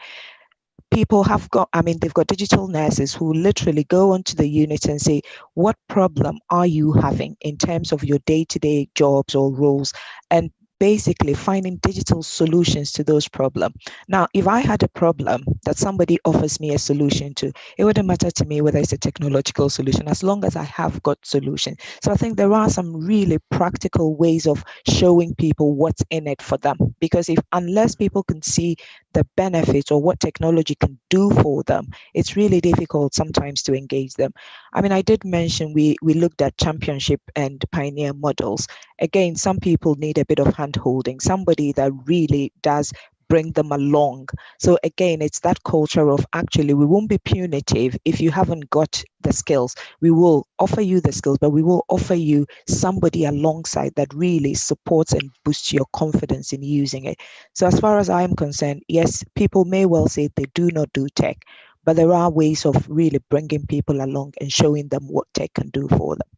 people have got, they've got digital nurses who literally go onto the unit and say, what problem are you having in terms of your day-to-day jobs or roles? And basically finding digital solutions to those problems. Now, if I had a problem that somebody offers me a solution to, it wouldn't matter to me whether it's a technological solution, as long as I have got solution. So I think there are some really practical ways of showing people what's in it for them, because unless people can see the benefits or what technology can do for them, it's really difficult sometimes to engage them. I did mention we looked at championship and pioneer models. Again, some people need a bit of hand-holding, somebody that really does bring them along. So again, it's that culture of actually, we won't be punitive if you haven't got the skills. We will offer you the skills, but we will offer you somebody alongside that really supports and boosts your confidence in using it. So as far as I'm concerned, yes, people may well say they do not do tech, but there are ways of really bringing people along and showing them what tech can do for them.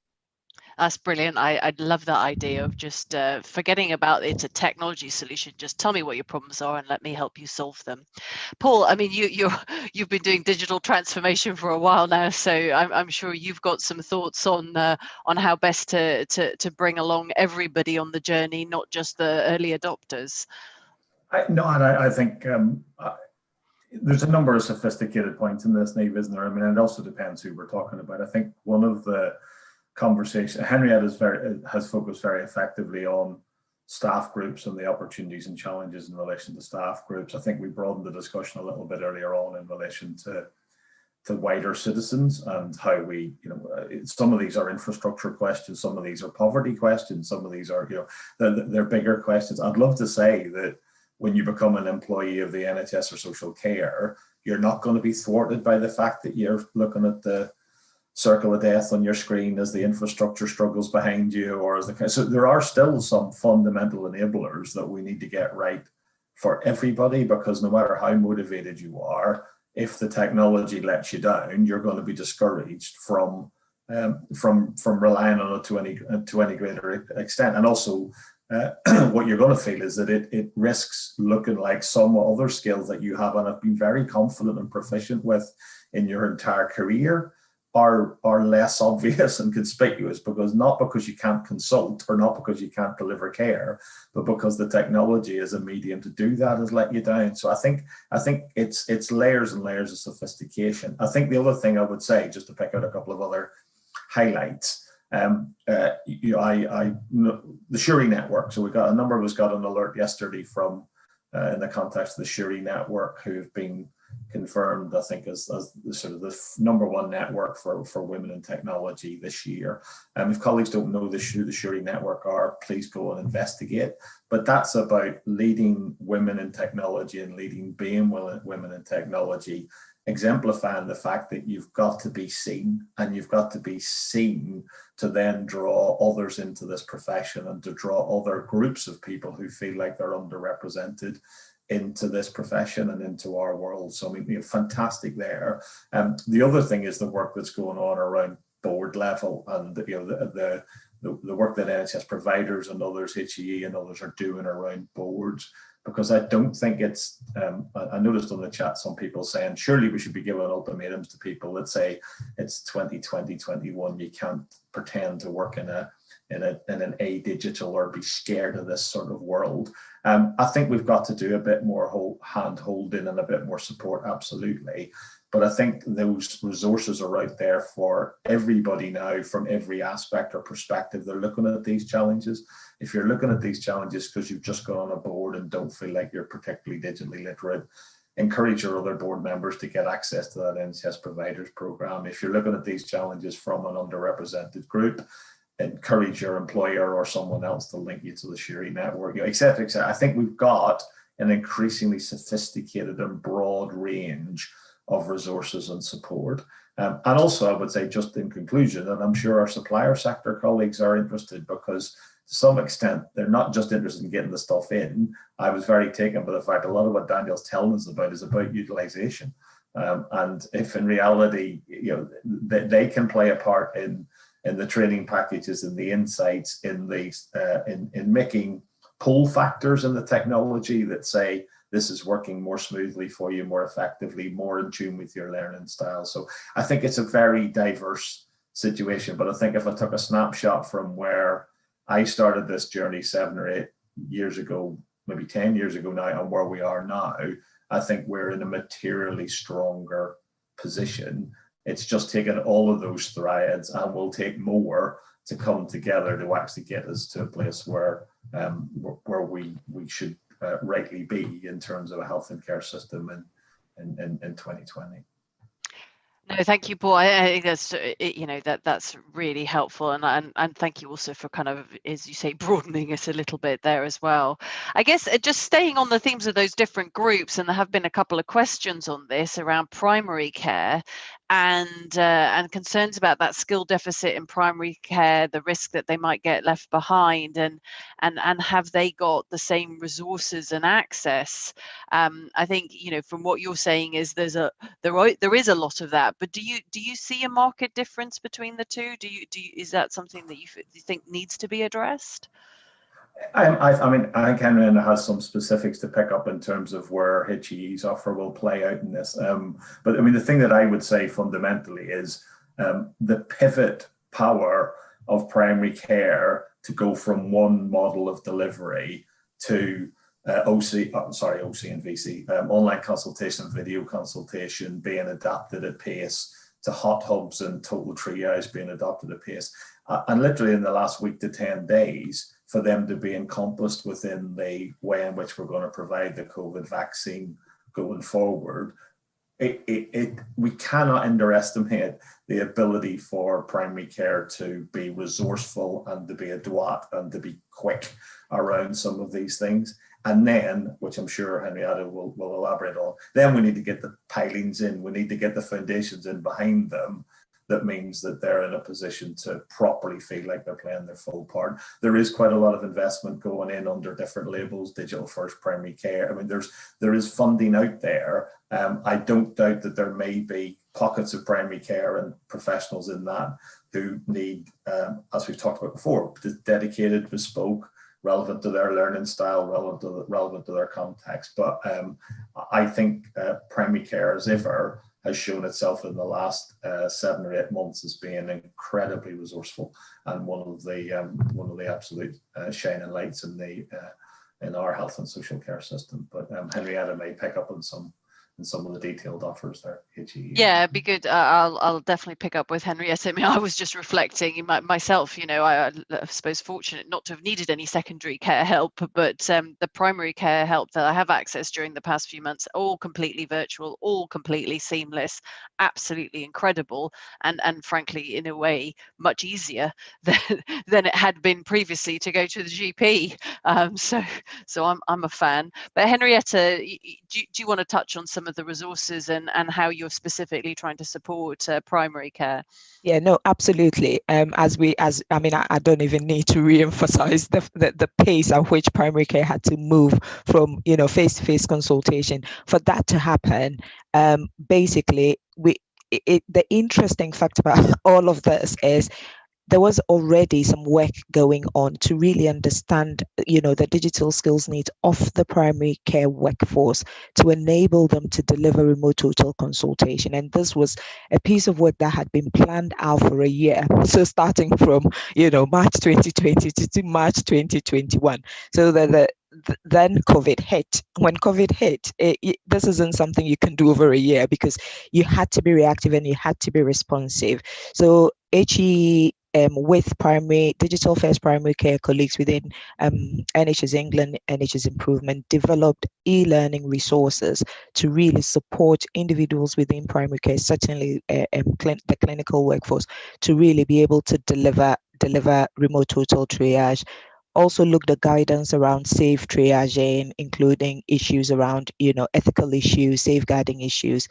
That's brilliant. I love that idea of just forgetting about it's a technology solution. Just tell me what your problems are and let me help you solve them. Paul, I mean, you've been doing digital transformation for a while now, so I'm sure you've got some thoughts on how best to bring along everybody on the journey, not just the early adopters. I think there's a number of sophisticated points in this, Niamh, isn't there? I mean, it also depends who we're talking about. I think one of the conversations, Henriette has focused very effectively on staff groups and the opportunities and challenges in relation to staff groups. I think we broadened the discussion a little bit earlier on in relation to wider citizens and how we, some of these are infrastructure questions, some of these are poverty questions, some of these are, they're bigger questions. I'd love to say that when you become an employee of the NHS or social care, you're not going to be thwarted by the fact that you're looking at the circle of death on your screen as the infrastructure struggles behind you, or so there are still some fundamental enablers that we need to get right for everybody, because no matter how motivated you are, if the technology lets you down, you're going to be discouraged from relying on it to any greater extent. And also, what you're going to feel is that it risks looking like some other skills that you have and have been very confident and proficient with in your entire career are less obvious and conspicuous, not because you can't consult or not because you can't deliver care, but because the technology as a medium to do that has let you down. So I think it's layers and layers of sophistication. I think the other thing I would say, just to pick out a couple of other highlights, the Shuri network. So a number of us got an alert yesterday from in the context of the Shuri network, who've been confirmed, I think, as the sort of the #1 network for women in technology this year. If colleagues don't know who the Shuri network are, please go and investigate. But that's about leading women in technology and leading BAME women in technology, exemplifying the fact that you've got to be seen, and you've got to be seen to then draw others into this profession and to draw other groups of people who feel like they're underrepresented into this profession and into our world. So I mean, fantastic there. The other thing is the work that's going on around board level, and the work that NHS providers and others, HEE and others, are doing around boards. Because I don't think it's, I noticed on the chat some people saying, surely we should be giving ultimatums to people that say it's 2020, 21, you can't pretend to work in an digital or be scared of this sort of world. I think we've got to do a bit more hand holding and a bit more support, absolutely. But I think those resources are out there for everybody now, from every aspect or perspective. They're looking at these challenges. If you're looking at these challenges because you've just got on a board and don't feel like you're particularly digitally literate, encourage your other board members to get access to that NHS Providers Programme. If you're looking at these challenges from an underrepresented group, encourage your employer or someone else to link you to the Shuri network, et cetera, et cetera. I think we've got an increasingly sophisticated and broad range of resources and support. And also, I would say, just in conclusion, and I'm sure our supplier sector colleagues are interested, because to some extent, they're not just interested in getting the stuff in. I was very taken by the fact a lot of what Daniel's telling us about is about utilization. And if in reality, they can play a part in the training packages and the insights in making pull factors in the technology that say, this is working more smoothly for you, more effectively, more in tune with your learning style. So I think it's a very diverse situation. But I think if I took a snapshot from where I started this journey 7 or 8 years ago, maybe 10 years ago now, and where we are now, I think we're in a materially stronger position. It's just taken all of those threads, and will take more to come together to actually get us to a place where we should rightly be in terms of a health and care system in 2020. No, thank you, Paul. I think that's really helpful, and thank you also for kind of, as you say, broadening it a little bit there as well. I guess just staying on the themes of those different groups, and there have been a couple of questions on this around primary care. and concerns about that skill deficit in primary care, the risk that they might get left behind, and have they got the same resources and access? I think, you know, from what you're saying is there is a lot of that, but do you see a market difference between the two? Is that something that you think needs to be addressed? I mean, I think Henrietta has some specifics to pick up in terms of where HEE's offer will play out in this. But I mean, the thing that I would say fundamentally is the pivot power of primary care to go from one model of delivery to OC and VC, online consultation and video consultation being adapted at pace, to hot hubs and total triage being adopted at pace. And literally in the last week to 10 days, for them to be encompassed within the way in which we're going to provide the COVID vaccine going forward, we cannot underestimate the ability for primary care to be resourceful and to be adroit and to be quick around some of these things. And then, which I'm sure Henrietta will elaborate on, then we need to get the pilings in, we need to get the foundations in behind them. That means that they're in a position to properly feel like they're playing their full part. There is quite a lot of investment going in under different labels, digital first primary care. I mean, there is funding out there. I don't doubt that there may be pockets of primary care and professionals in that who need, as we've talked about before, dedicated, bespoke, relevant to their learning style, relevant to their context. But I think primary care, as ever, has shown itself in the last 7 or 8 months as being incredibly resourceful and one of the absolute shining lights in our health and social care system. But Henrietta may pick up on some of the detailed offers there. Yeah, it'd be good. I'll definitely pick up with Henrietta. I mean, I was just reflecting myself, you know, I suppose fortunate not to have needed any secondary care help, but the primary care help that I have accessed during the past few months, all completely virtual, all completely seamless, absolutely incredible, and frankly, in a way, much easier than it had been previously to go to the GP. So I'm a fan. But Henrietta, do you want to touch on some of the resources and how you're specifically trying to support primary care? Yeah, no, absolutely. I don't even need to re-emphasize the pace at which primary care had to move from, you know, face-to-face consultation. For that to happen, basically, the interesting fact about all of this is there was already some work going on to really understand, you know, the digital skills needs of the primary care workforce to enable them to deliver remote total consultation. And this was a piece of work that had been planned out for a year. So starting from, you know, March 2020 to March 2021. So then COVID hit. When COVID hit, this isn't something you can do over a year because you had to be reactive and you had to be responsive. So HE, with digital first primary care colleagues within NHS England, NHS Improvement, developed e-learning resources to really support individuals within primary care, certainly the clinical workforce, to really be able to deliver remote total triage. Also looked at guidance around safe triaging, including issues around, you know, ethical issues, safeguarding issues.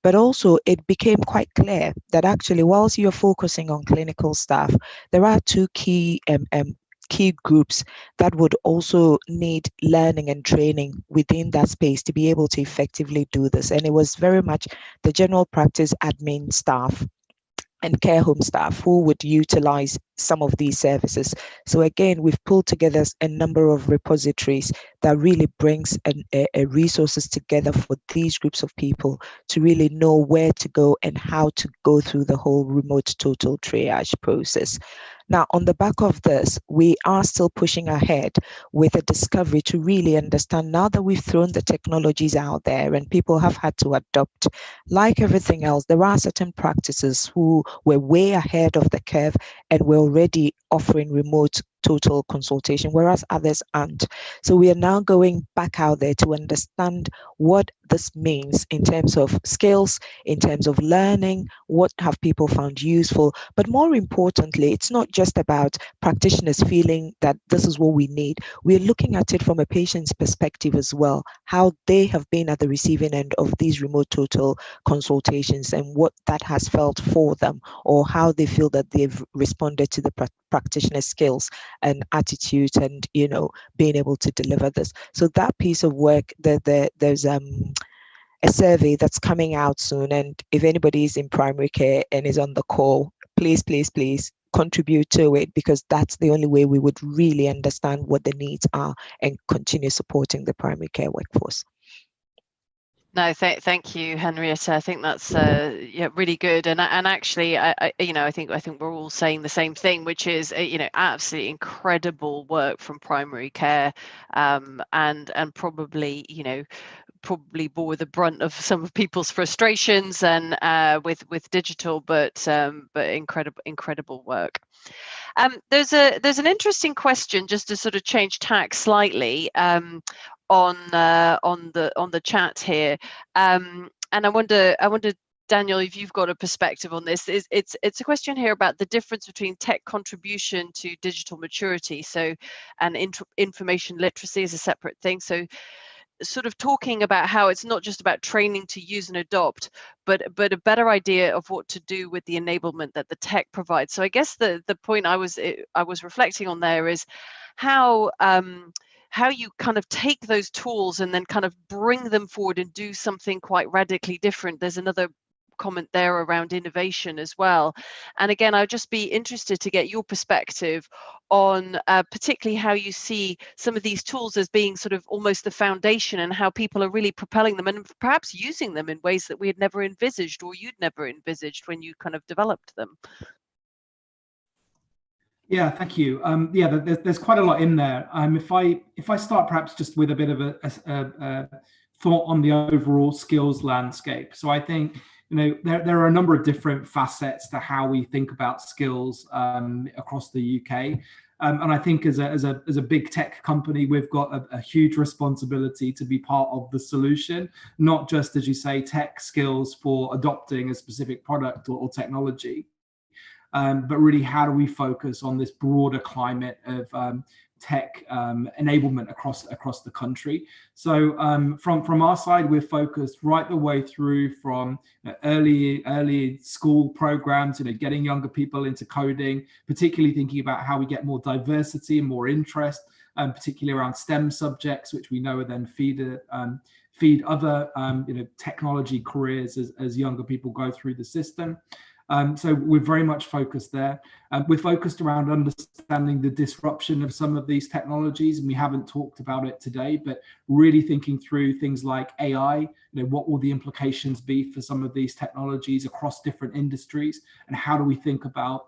But also it became quite clear that actually, whilst you're focusing on clinical staff, there are two key groups that would also need learning and training within that space to be able to effectively do this. And it was very much the general practice admin staff and care home staff who would utilize some of these services. So again, we've pulled together a number of repositories that really brings a resources together for these groups of people to really know where to go and how to go through the whole remote total triage process. Now, on the back of this, we are still pushing ahead with a discovery to really understand, now that we've thrown the technologies out there and people have had to adopt, like everything else, there are certain practices who were way ahead of the curve and were already offering remote total consultation, whereas others aren't. So we are now going back out there to understand what this means in terms of skills, in terms of learning, what have people found useful. But more importantly, it's not just about practitioners feeling that this is what we need. We're looking at it from a patient's perspective as well, how they have been at the receiving end of these remote total consultations and what that has felt for them, or how they feel that they've responded to the practitioner's skills and attitude and, you know, being able to deliver this. So that piece of work, there's a survey that's coming out soon, and if anybody is in primary care and is on the call, please contribute to it, because that's the only way we would really understand what the needs are and continue supporting the primary care workforce. No, thank you, Henrietta. I think that's yeah, really good. And actually, you know, I think we're all saying the same thing, which is you know, absolutely incredible work from primary care, and probably, you know, probably bore the brunt of some of people's frustrations and with digital, but incredible work. There's an interesting question, just to sort of change tack slightly, on the chat here, and I wonder, Daniel, if you've got a perspective on this. It's a question here about the difference between tech contribution to digital maturity, so, and information literacy is a separate thing. So sort of talking about how it's not just about training to use and adopt, but a better idea of what to do with the enablement that the tech provides. So I guess the point I was reflecting on there is how you kind of take those tools and then kind of bring them forward and do something quite radically different. There's another comment there around innovation as well. And again, I'd just be interested to get your perspective on particularly how you see some of these tools as being sort of almost the foundation, and how people are really propelling them and perhaps using them in ways that we had never envisaged, or you'd never envisaged when you kind of developed them. Yeah, thank you. Yeah, there's quite a lot in there. If I start perhaps just with a bit of a thought on the overall skills landscape. So I think, you know, there are a number of different facets to how we think about skills across the UK. And I think as a big tech company, we've got a huge responsibility to be part of the solution, not just, as you say, tech skills for adopting a specific product or technology, but really how do we focus on this broader climate of tech enablement across the country. So from our side, we're focused right the way through from early school programs, you know, getting younger people into coding, particularly thinking about how we get more diversity and more interest, particularly around STEM subjects, which we know are then feed other you know, technology careers as younger people go through the system. So we're very much focused there. We're focused around understanding the disruption of some of these technologies, and we haven't talked about it today, but really thinking through things like AI, you know, what will the implications be for some of these technologies across different industries, and how do we think about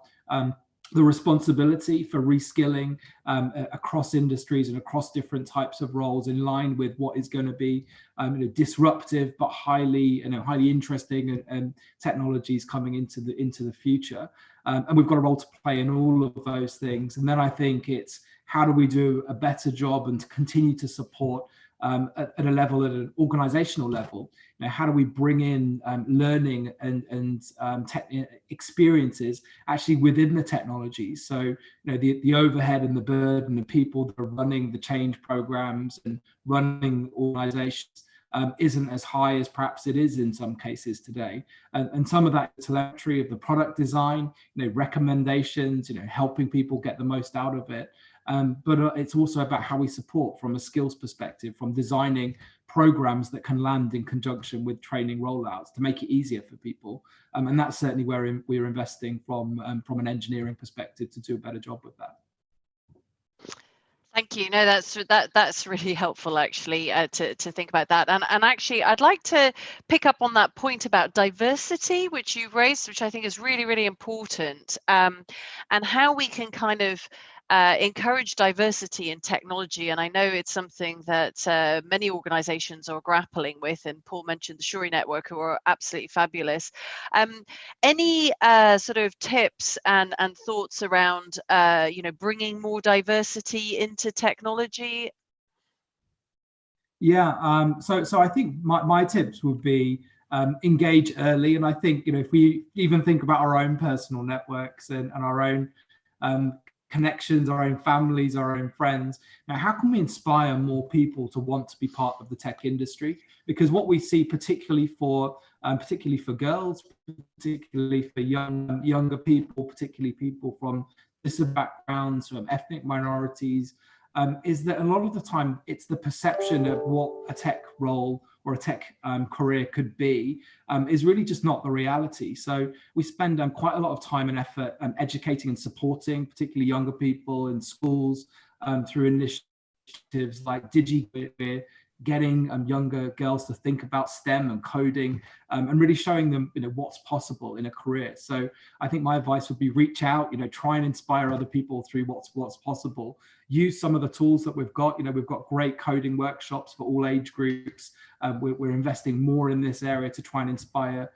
the responsibility for reskilling across industries and across different types of roles, in line with what is going to be you know, disruptive but highly interesting and technologies coming into the future. And we've got a role to play in all of those things. And then I think it's how do we do a better job and to continue to support at a level, at an organizational level, you know, how do we bring in learning and experiences actually within the technologies? So, you know, the overhead and the burden of people that are running the change programs and running organizations isn't as high as perhaps it is in some cases today. And some of that telemetry of the product design, you know, recommendations, you know, helping people get the most out of it. But it's also about how we support from a skills perspective, from designing programs that can land in conjunction with training rollouts to make it easier for people. And that's certainly where we're investing from an engineering perspective to do a better job with that. Thank you. No, that's really helpful, actually, to think about that. And actually, I'd like to pick up on that point about diversity, which you've raised, which I think is really, really important, and how we can kind of encourage diversity in technology. And I know it's something that many organizations are grappling with, and Paul mentioned the Shuri Network, who are absolutely fabulous. Any sort of tips and thoughts around bringing more diversity into technology? Yeah, so I think my tips would be engage early. And I think, if we even think about our own personal networks and our own connections, our own families, our own friends, now how can we inspire more people to want to be part of the tech industry? Because what we see, particularly for girls, particularly for younger people, particularly people from different backgrounds, from ethnic minorities, is that a lot of the time it's the perception of what a tech role or a tech career could be is really just not the reality. So we spend quite a lot of time and effort educating and supporting particularly younger people in schools through initiatives like DigiQueer, getting younger girls to think about STEM and coding, and really showing them what's possible in a career. So I think my advice would be reach out, try and inspire other people through what's possible. Use some of the tools that we've got. We've got great coding workshops for all age groups. We're investing more in this area to try and inspire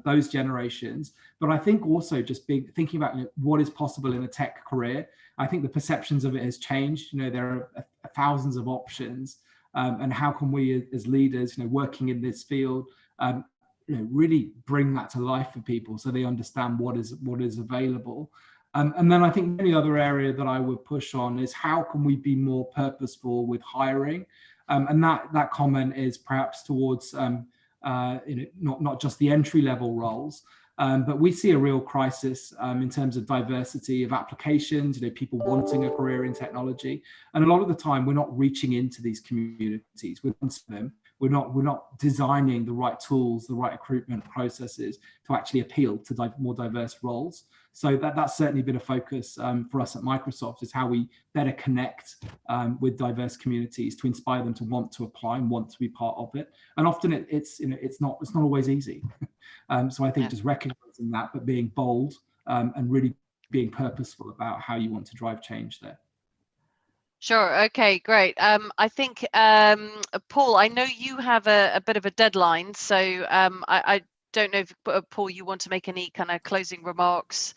those generations. But I think also just thinking about what is possible in a tech career. I think the perceptions of it has changed. There are thousands of options. And how can we as leaders, working in this field, really bring that to life for people so they understand what is available. And then I think the other area that I would push on is how can we be more purposeful with hiring? And that comment is perhaps towards not just the entry level roles, but we see a real crisis in terms of diversity of applications, people wanting a career in technology. And a lot of the time, we're not reaching into these communities. We're not designing the right tools, the right recruitment processes to actually appeal to more diverse roles. So that's certainly been a focus for us at Microsoft, is how we better connect with diverse communities to inspire them to want to apply and want to be part of it. And often it's not always easy. So I think just recognizing that, but being bold and really being purposeful about how you want to drive change there. Sure. Okay, great. I think, Paul, I know you have a bit of a deadline, so I don't know if, Paul, you want to make any kind of closing remarks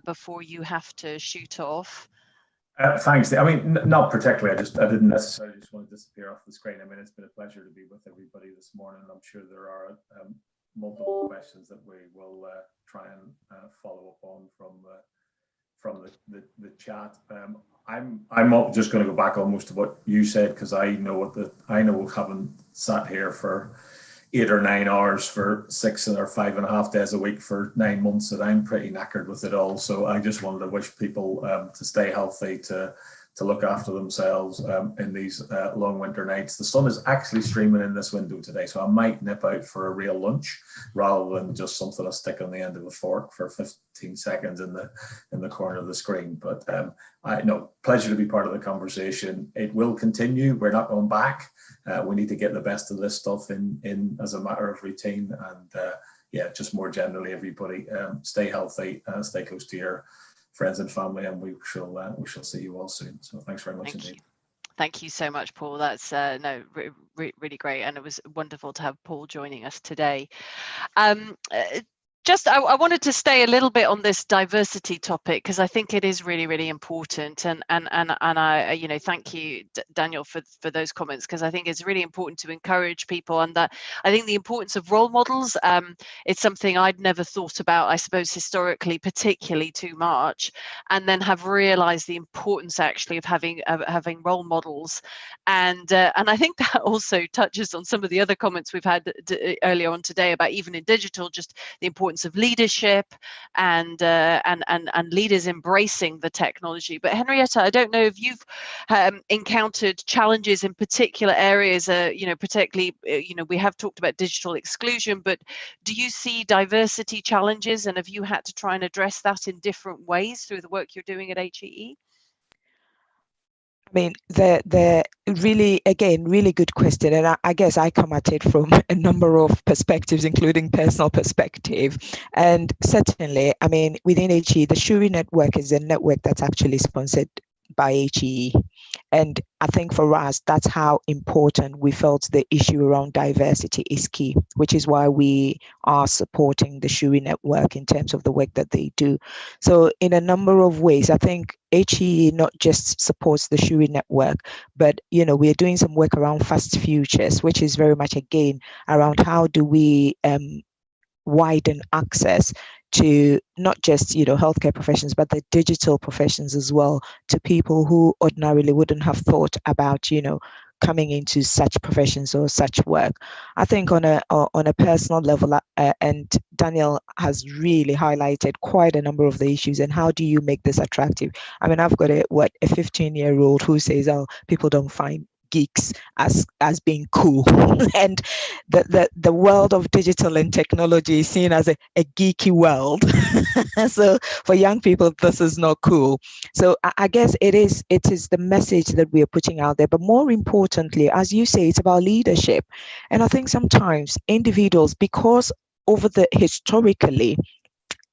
before you have to shoot off. Thanks. I mean, not particularly. I didn't necessarily just want to disappear off the screen. I mean, it's been a pleasure to be with everybody this morning. I'm sure there are multiple questions that we will try and follow up on from the chat. I'm just going to go back almost to what you said, because I know having sat here for 8 or 9 hours for 6 or 5.5 days a week for 9 months, that I'm pretty knackered with it all. So I just wanted to wish people to stay healthy, to look after themselves in these long winter nights. The sun is actually streaming in this window today, so I might nip out for a real lunch rather than just something I stick on the end of a fork for 15 seconds in the corner of the screen. But pleasure to be part of the conversation. It will continue. We're not going back. We need to get the best of this stuff in as a matter of routine. And just more generally, everybody stay healthy, stay close to your friends and family, and we shall see you all soon. So thanks very much indeed. Thank you so much, Paul. That's really great, and it was wonderful to have Paul joining us today. I wanted to stay a little bit on this diversity topic, because I think it is really, really important. And I, thank you, Daniel, for those comments, because I think it's really important to encourage people. And that I think the importance of role models, it's something I'd never thought about, I suppose, historically, particularly too much, and then have realized the importance actually of having role models. And I think that also touches on some of the other comments we've had earlier on today about, even in digital, just the importance of leadership and leaders embracing the technology. But Henrietta, I don't know if you've encountered challenges in particular areas. Particularly, we have talked about digital exclusion, but do you see diversity challenges, and have you had to try and address that in different ways through the work you're doing at HEE? I mean, the really, again, really good question. And I guess I come at it from a number of perspectives, including personal perspective. And certainly, I mean, within HE, the Shuri network is a network that's actually sponsored by HE. And I think for us, that's how important we felt the issue around diversity is key, which is why we are supporting the Shuri network in terms of the work that they do. So in a number of ways, I think HE not just supports the Shuri network, but we're doing some work around Fast Futures, which is very much again around how do we widen access to not just healthcare professions, but the digital professions as well, to people who ordinarily wouldn't have thought about coming into such professions or such work. I think on a personal level, and Daniel has really highlighted quite a number of the issues. And how do you make this attractive? I mean, I've got a 15-year-old who says, "Oh, people don't find geeks as being cool," and the world of digital and technology is seen as a geeky world. So for young people, this is not cool. So I guess it is the message that we are putting out there. But more importantly, as you say, it's about leadership. And I think sometimes individuals, because over the historically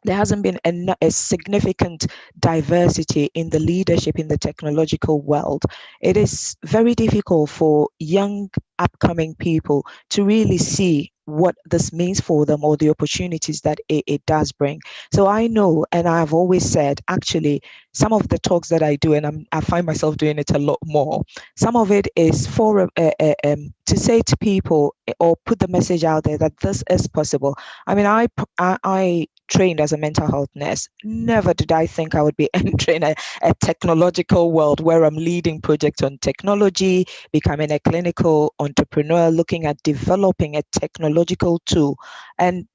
there hasn't been a significant diversity in the leadership in the technological world, it is very difficult for young upcoming people to really see what this means for them or the opportunities that it does bring. So I know, and I've always said, actually, some of the talks that I do, and I find myself doing it a lot more, some of it is for to say to people or put the message out there that this is possible. I mean, I trained as a mental health nurse. Never did I think I would be entering a technological world where I'm leading projects on technology, becoming a clinical entrepreneur, looking at developing a technological tool.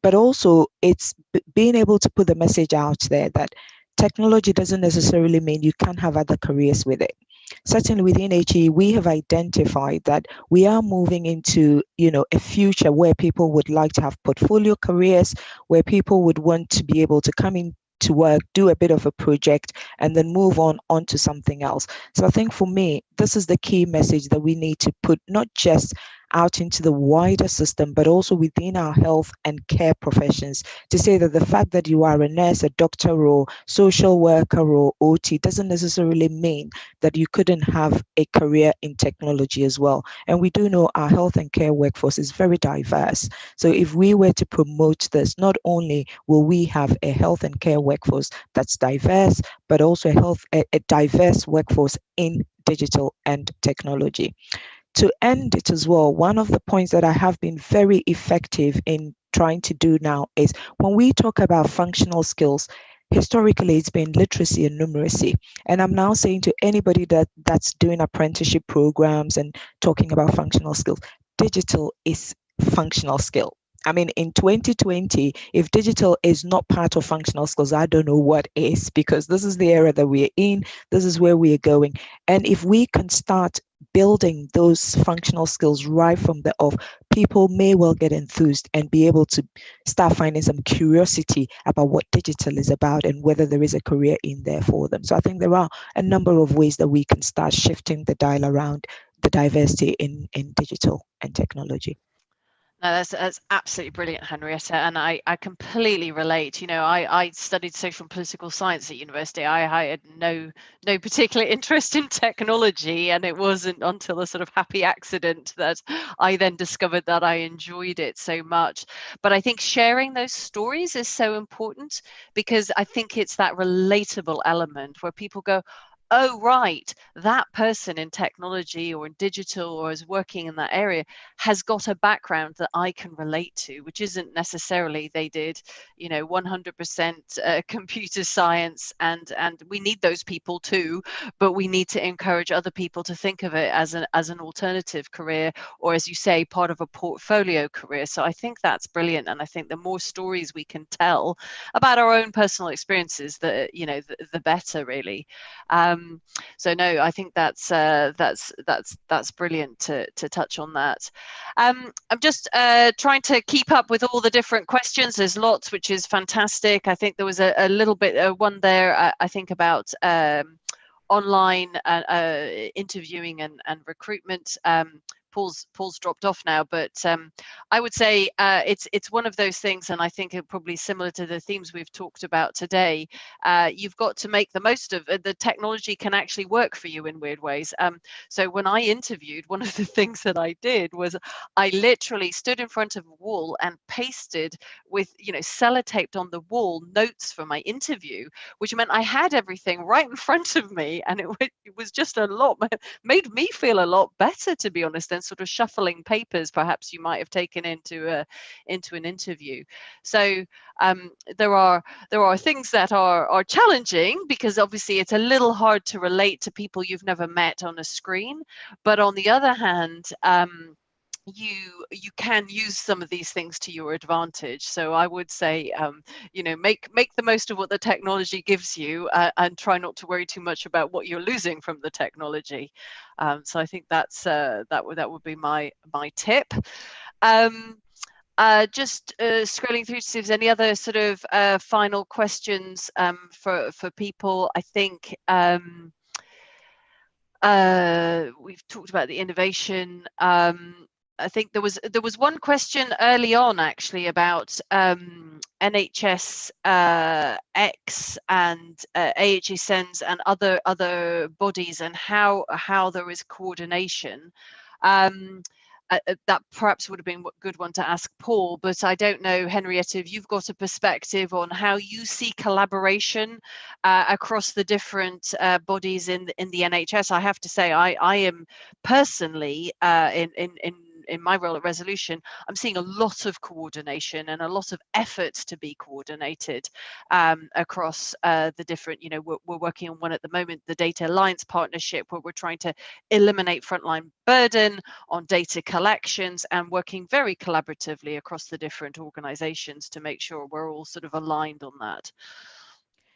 But also it's being able to put the message out there that technology doesn't necessarily mean you can't have other careers with it. Certainly within HE, we have identified that we are moving into, a future where people would like to have portfolio careers, where people would want to be able to come in to work, do a bit of a project, and then move on to something else. So I think for me, this is the key message that we need to put not just out into the wider system, but also within our health and care professions, to say that the fact that you are a nurse, a doctor, or social worker, or OT doesn't necessarily mean that you couldn't have a career in technology as well. And we do know our health and care workforce is very diverse. So if we were to promote this, not only will we have a health and care workforce that's diverse, but also a diverse workforce in digital and technology. To end it as well, one of the points that I have been very effective in trying to do now is when we talk about functional skills, historically it's been literacy and numeracy. And I'm now saying to anybody that's doing apprenticeship programs and talking about functional skills, digital is functional skill. I mean, in 2020, if digital is not part of functional skills, I don't know what is, because this is the era that we're in, this is where we are going. And if we can start building those functional skills right from the off, people may well get enthused and be able to start finding some curiosity about what digital is about and whether there is a career in there for them. So I think there are a number of ways that we can start shifting the dial around the diversity in digital and technology. No, that's absolutely brilliant, Henrietta, and I completely relate. I studied social and political science at university. I had no particular interest in technology, and it wasn't until a sort of happy accident that I then discovered that I enjoyed it so much. But I think sharing those stories is so important, because I think it's that relatable element where people go, oh, right, that person in technology or in digital or is working in that area has got a background that I can relate to, which isn't necessarily they did, 100% computer science, and we need those people too, but we need to encourage other people to think of it as an alternative career, or as you say, part of a portfolio career. So I think that's brilliant, and I think the more stories we can tell about our own personal experiences, the better, really. So no, I think that's brilliant to touch on that. I'm just trying to keep up with all the different questions. There's lots, which is fantastic. I think there was a little bit one there, I think, about online interviewing and recruitment. Paul's dropped off now, but I would say it's one of those things, and I think it probably similar to the themes we've talked about today. You've got to make the most of the technology can actually work for you in weird ways. So when I interviewed, one of the things that I did was I literally stood in front of a wall and pasted with, sellotaped on the wall notes for my interview, which meant I had everything right in front of me, and it was just a lot, made me feel a lot better, to be honest, than sort of shuffling papers perhaps you might have taken into an interview. So there are things that are challenging, because obviously it's a little hard to relate to people you've never met on a screen, but on the other hand, you can use some of these things to your advantage. So I would say, make the most of what the technology gives you, and try not to worry too much about what you're losing from the technology. So I think that would be my tip. Just scrolling through to see if there's any other sort of final questions for people. I think we've talked about the innovation. I think there was one question early on actually about NHS X and AHSNs and other bodies, and how there is coordination. That perhaps would have been a good one to ask Paul, but I don't know, Henrietta, if you've got a perspective on how you see collaboration across the different bodies in the NHS. I have to say, I am personally in my role at Resolution, I'm seeing a lot of coordination and a lot of efforts to be coordinated across the different, we're working on one at the moment, the Data Alliance Partnership, where we're trying to eliminate frontline burden on data collections, and working very collaboratively across the different organizations to make sure we're all sort of aligned on that.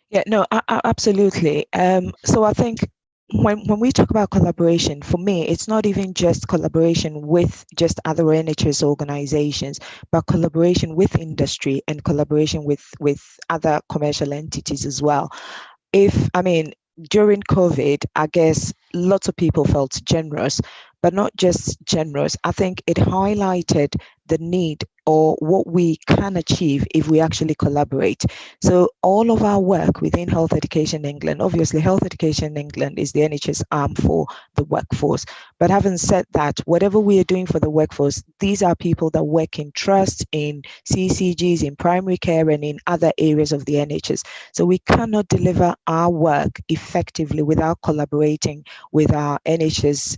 Yeah, no, absolutely. So I think when we talk about collaboration, for me, it's not even just collaboration with just other NHS organizations, but collaboration with industry and collaboration with other commercial entities as well. During COVID, I guess lots of people felt generous, but not just generous. I think it highlighted the need, or what we can achieve if we actually collaborate. So all of our work within Health Education England, obviously Health Education England is the NHS arm for the workforce. But having said that, whatever we are doing for the workforce, these are people that work in trust, in CCGs, in primary care, and in other areas of the NHS. So we cannot deliver our work effectively without collaborating with our NHS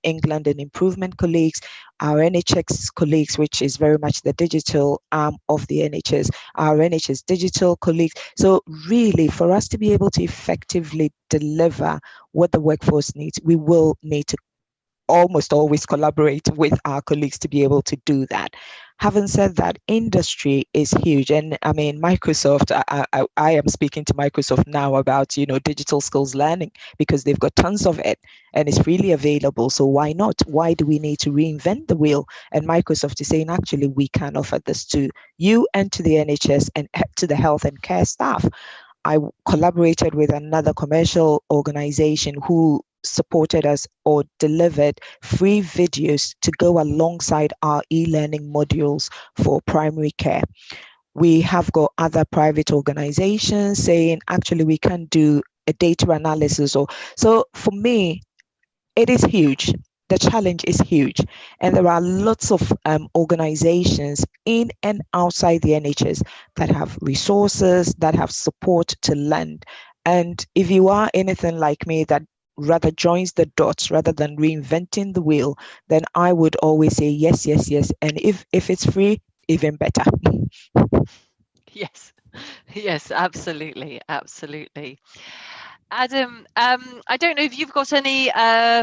England and Improvement colleagues, our NHS colleagues, which is very much the digital arm of the NHS, our NHS digital colleagues. So really, for us to be able to effectively deliver what the workforce needs, we will need to almost always collaborate with our colleagues to be able to do that. Having said that, industry is huge. And I mean, Microsoft, I am speaking to Microsoft now about, digital skills learning, because they've got tons of it and it's freely available. So why not? Why do we need to reinvent the wheel? And Microsoft is saying, actually, we can offer this to you and to the NHS and to the health and care staff. I collaborated with another commercial organization who supported us or delivered free videos to go alongside our e-learning modules for primary care. We have got other private organizations saying, actually, we can do a data analysis. So for me, it is huge. The challenge is huge. And there are lots of organizations in and outside the NHS that have resources, that have support to lend. And if you are anything like me that rather joins the dots rather than reinventing the wheel, then I would always say yes, yes, yes. And if it's free, even better. Yes, absolutely. Adam, I don't know if you've got any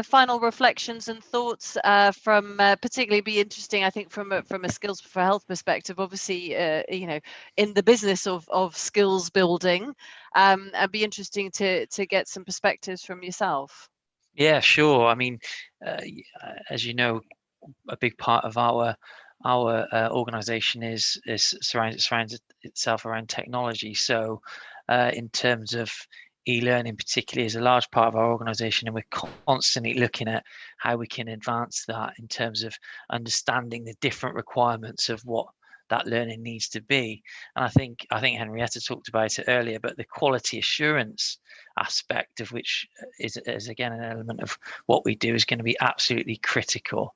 final reflections and thoughts from particularly be interesting, I think, from a skills for health perspective, obviously, in the business of skills building, it'd be interesting to get some perspectives from yourself. Yeah, sure. I mean, as you know, a big part of our organization surrounds itself around technology. So in terms of e-learning particularly is a large part of our organisation, and we're constantly looking at how we can advance that in terms of understanding the different requirements of what that learning needs to be. And I think Henrietta talked about it earlier, but the quality assurance aspect of which is again an element of what we do is going to be absolutely critical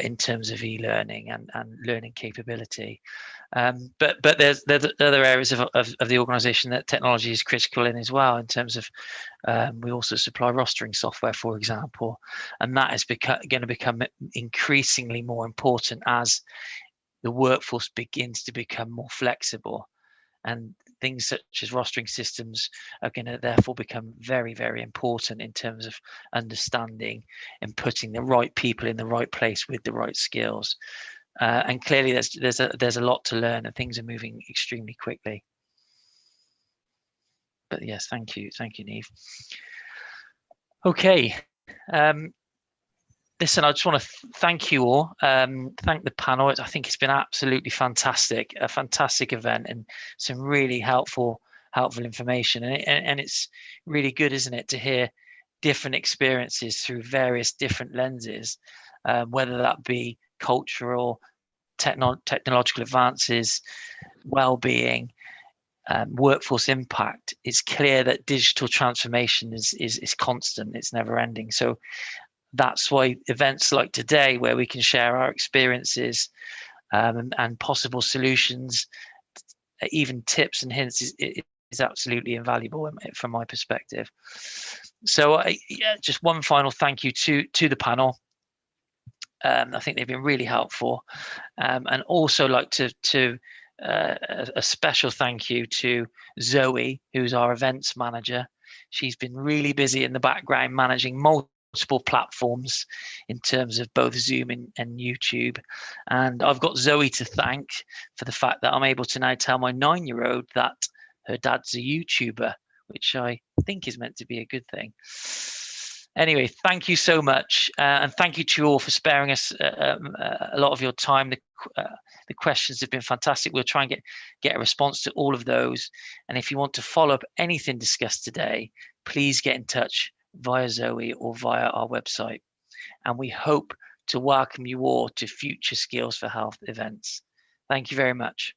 in terms of e-learning and learning capability. But there's other areas of the organisation that technology is critical in as well, in terms of we also supply rostering software, for example, and that is going to become increasingly more important as the workforce begins to become more flexible, and things such as rostering systems are going to therefore become very, very important in terms of understanding and putting the right people in the right place with the right skills. And clearly there's a lot to learn, and things are moving extremely quickly. But yes, thank you, Niamh. Okay. Listen, I just want to thank you all, thank the panel. I think it's been absolutely fantastic, a fantastic event, and some really helpful information. And it's really good, isn't it, to hear different experiences through various different lenses, whether that be cultural, technological advances, well-being, workforce impact. It's clear that digital transformation is constant, it's never ending. So that's why events like today, where we can share our experiences and possible solutions, even tips and hints, is absolutely invaluable from my perspective. So yeah, just one final thank you to the panel. I think they've been really helpful, and also like to a special thank you to Zoe, who's our events manager. She's been really busy in the background managing multiple platforms in terms of both Zoom and YouTube. And I've got Zoe to thank for the fact that I'm able to now tell my 9-year-old that her dad's a YouTuber, which I think is meant to be a good thing. Anyway, thank you so much, and thank you to you all for sparing us a lot of your time. The questions have been fantastic. We'll try and get a response to all of those. And if you want to follow up anything discussed today, please get in touch via Zoe or via our website. And we hope to welcome you all to future Skills for Health events. Thank you very much.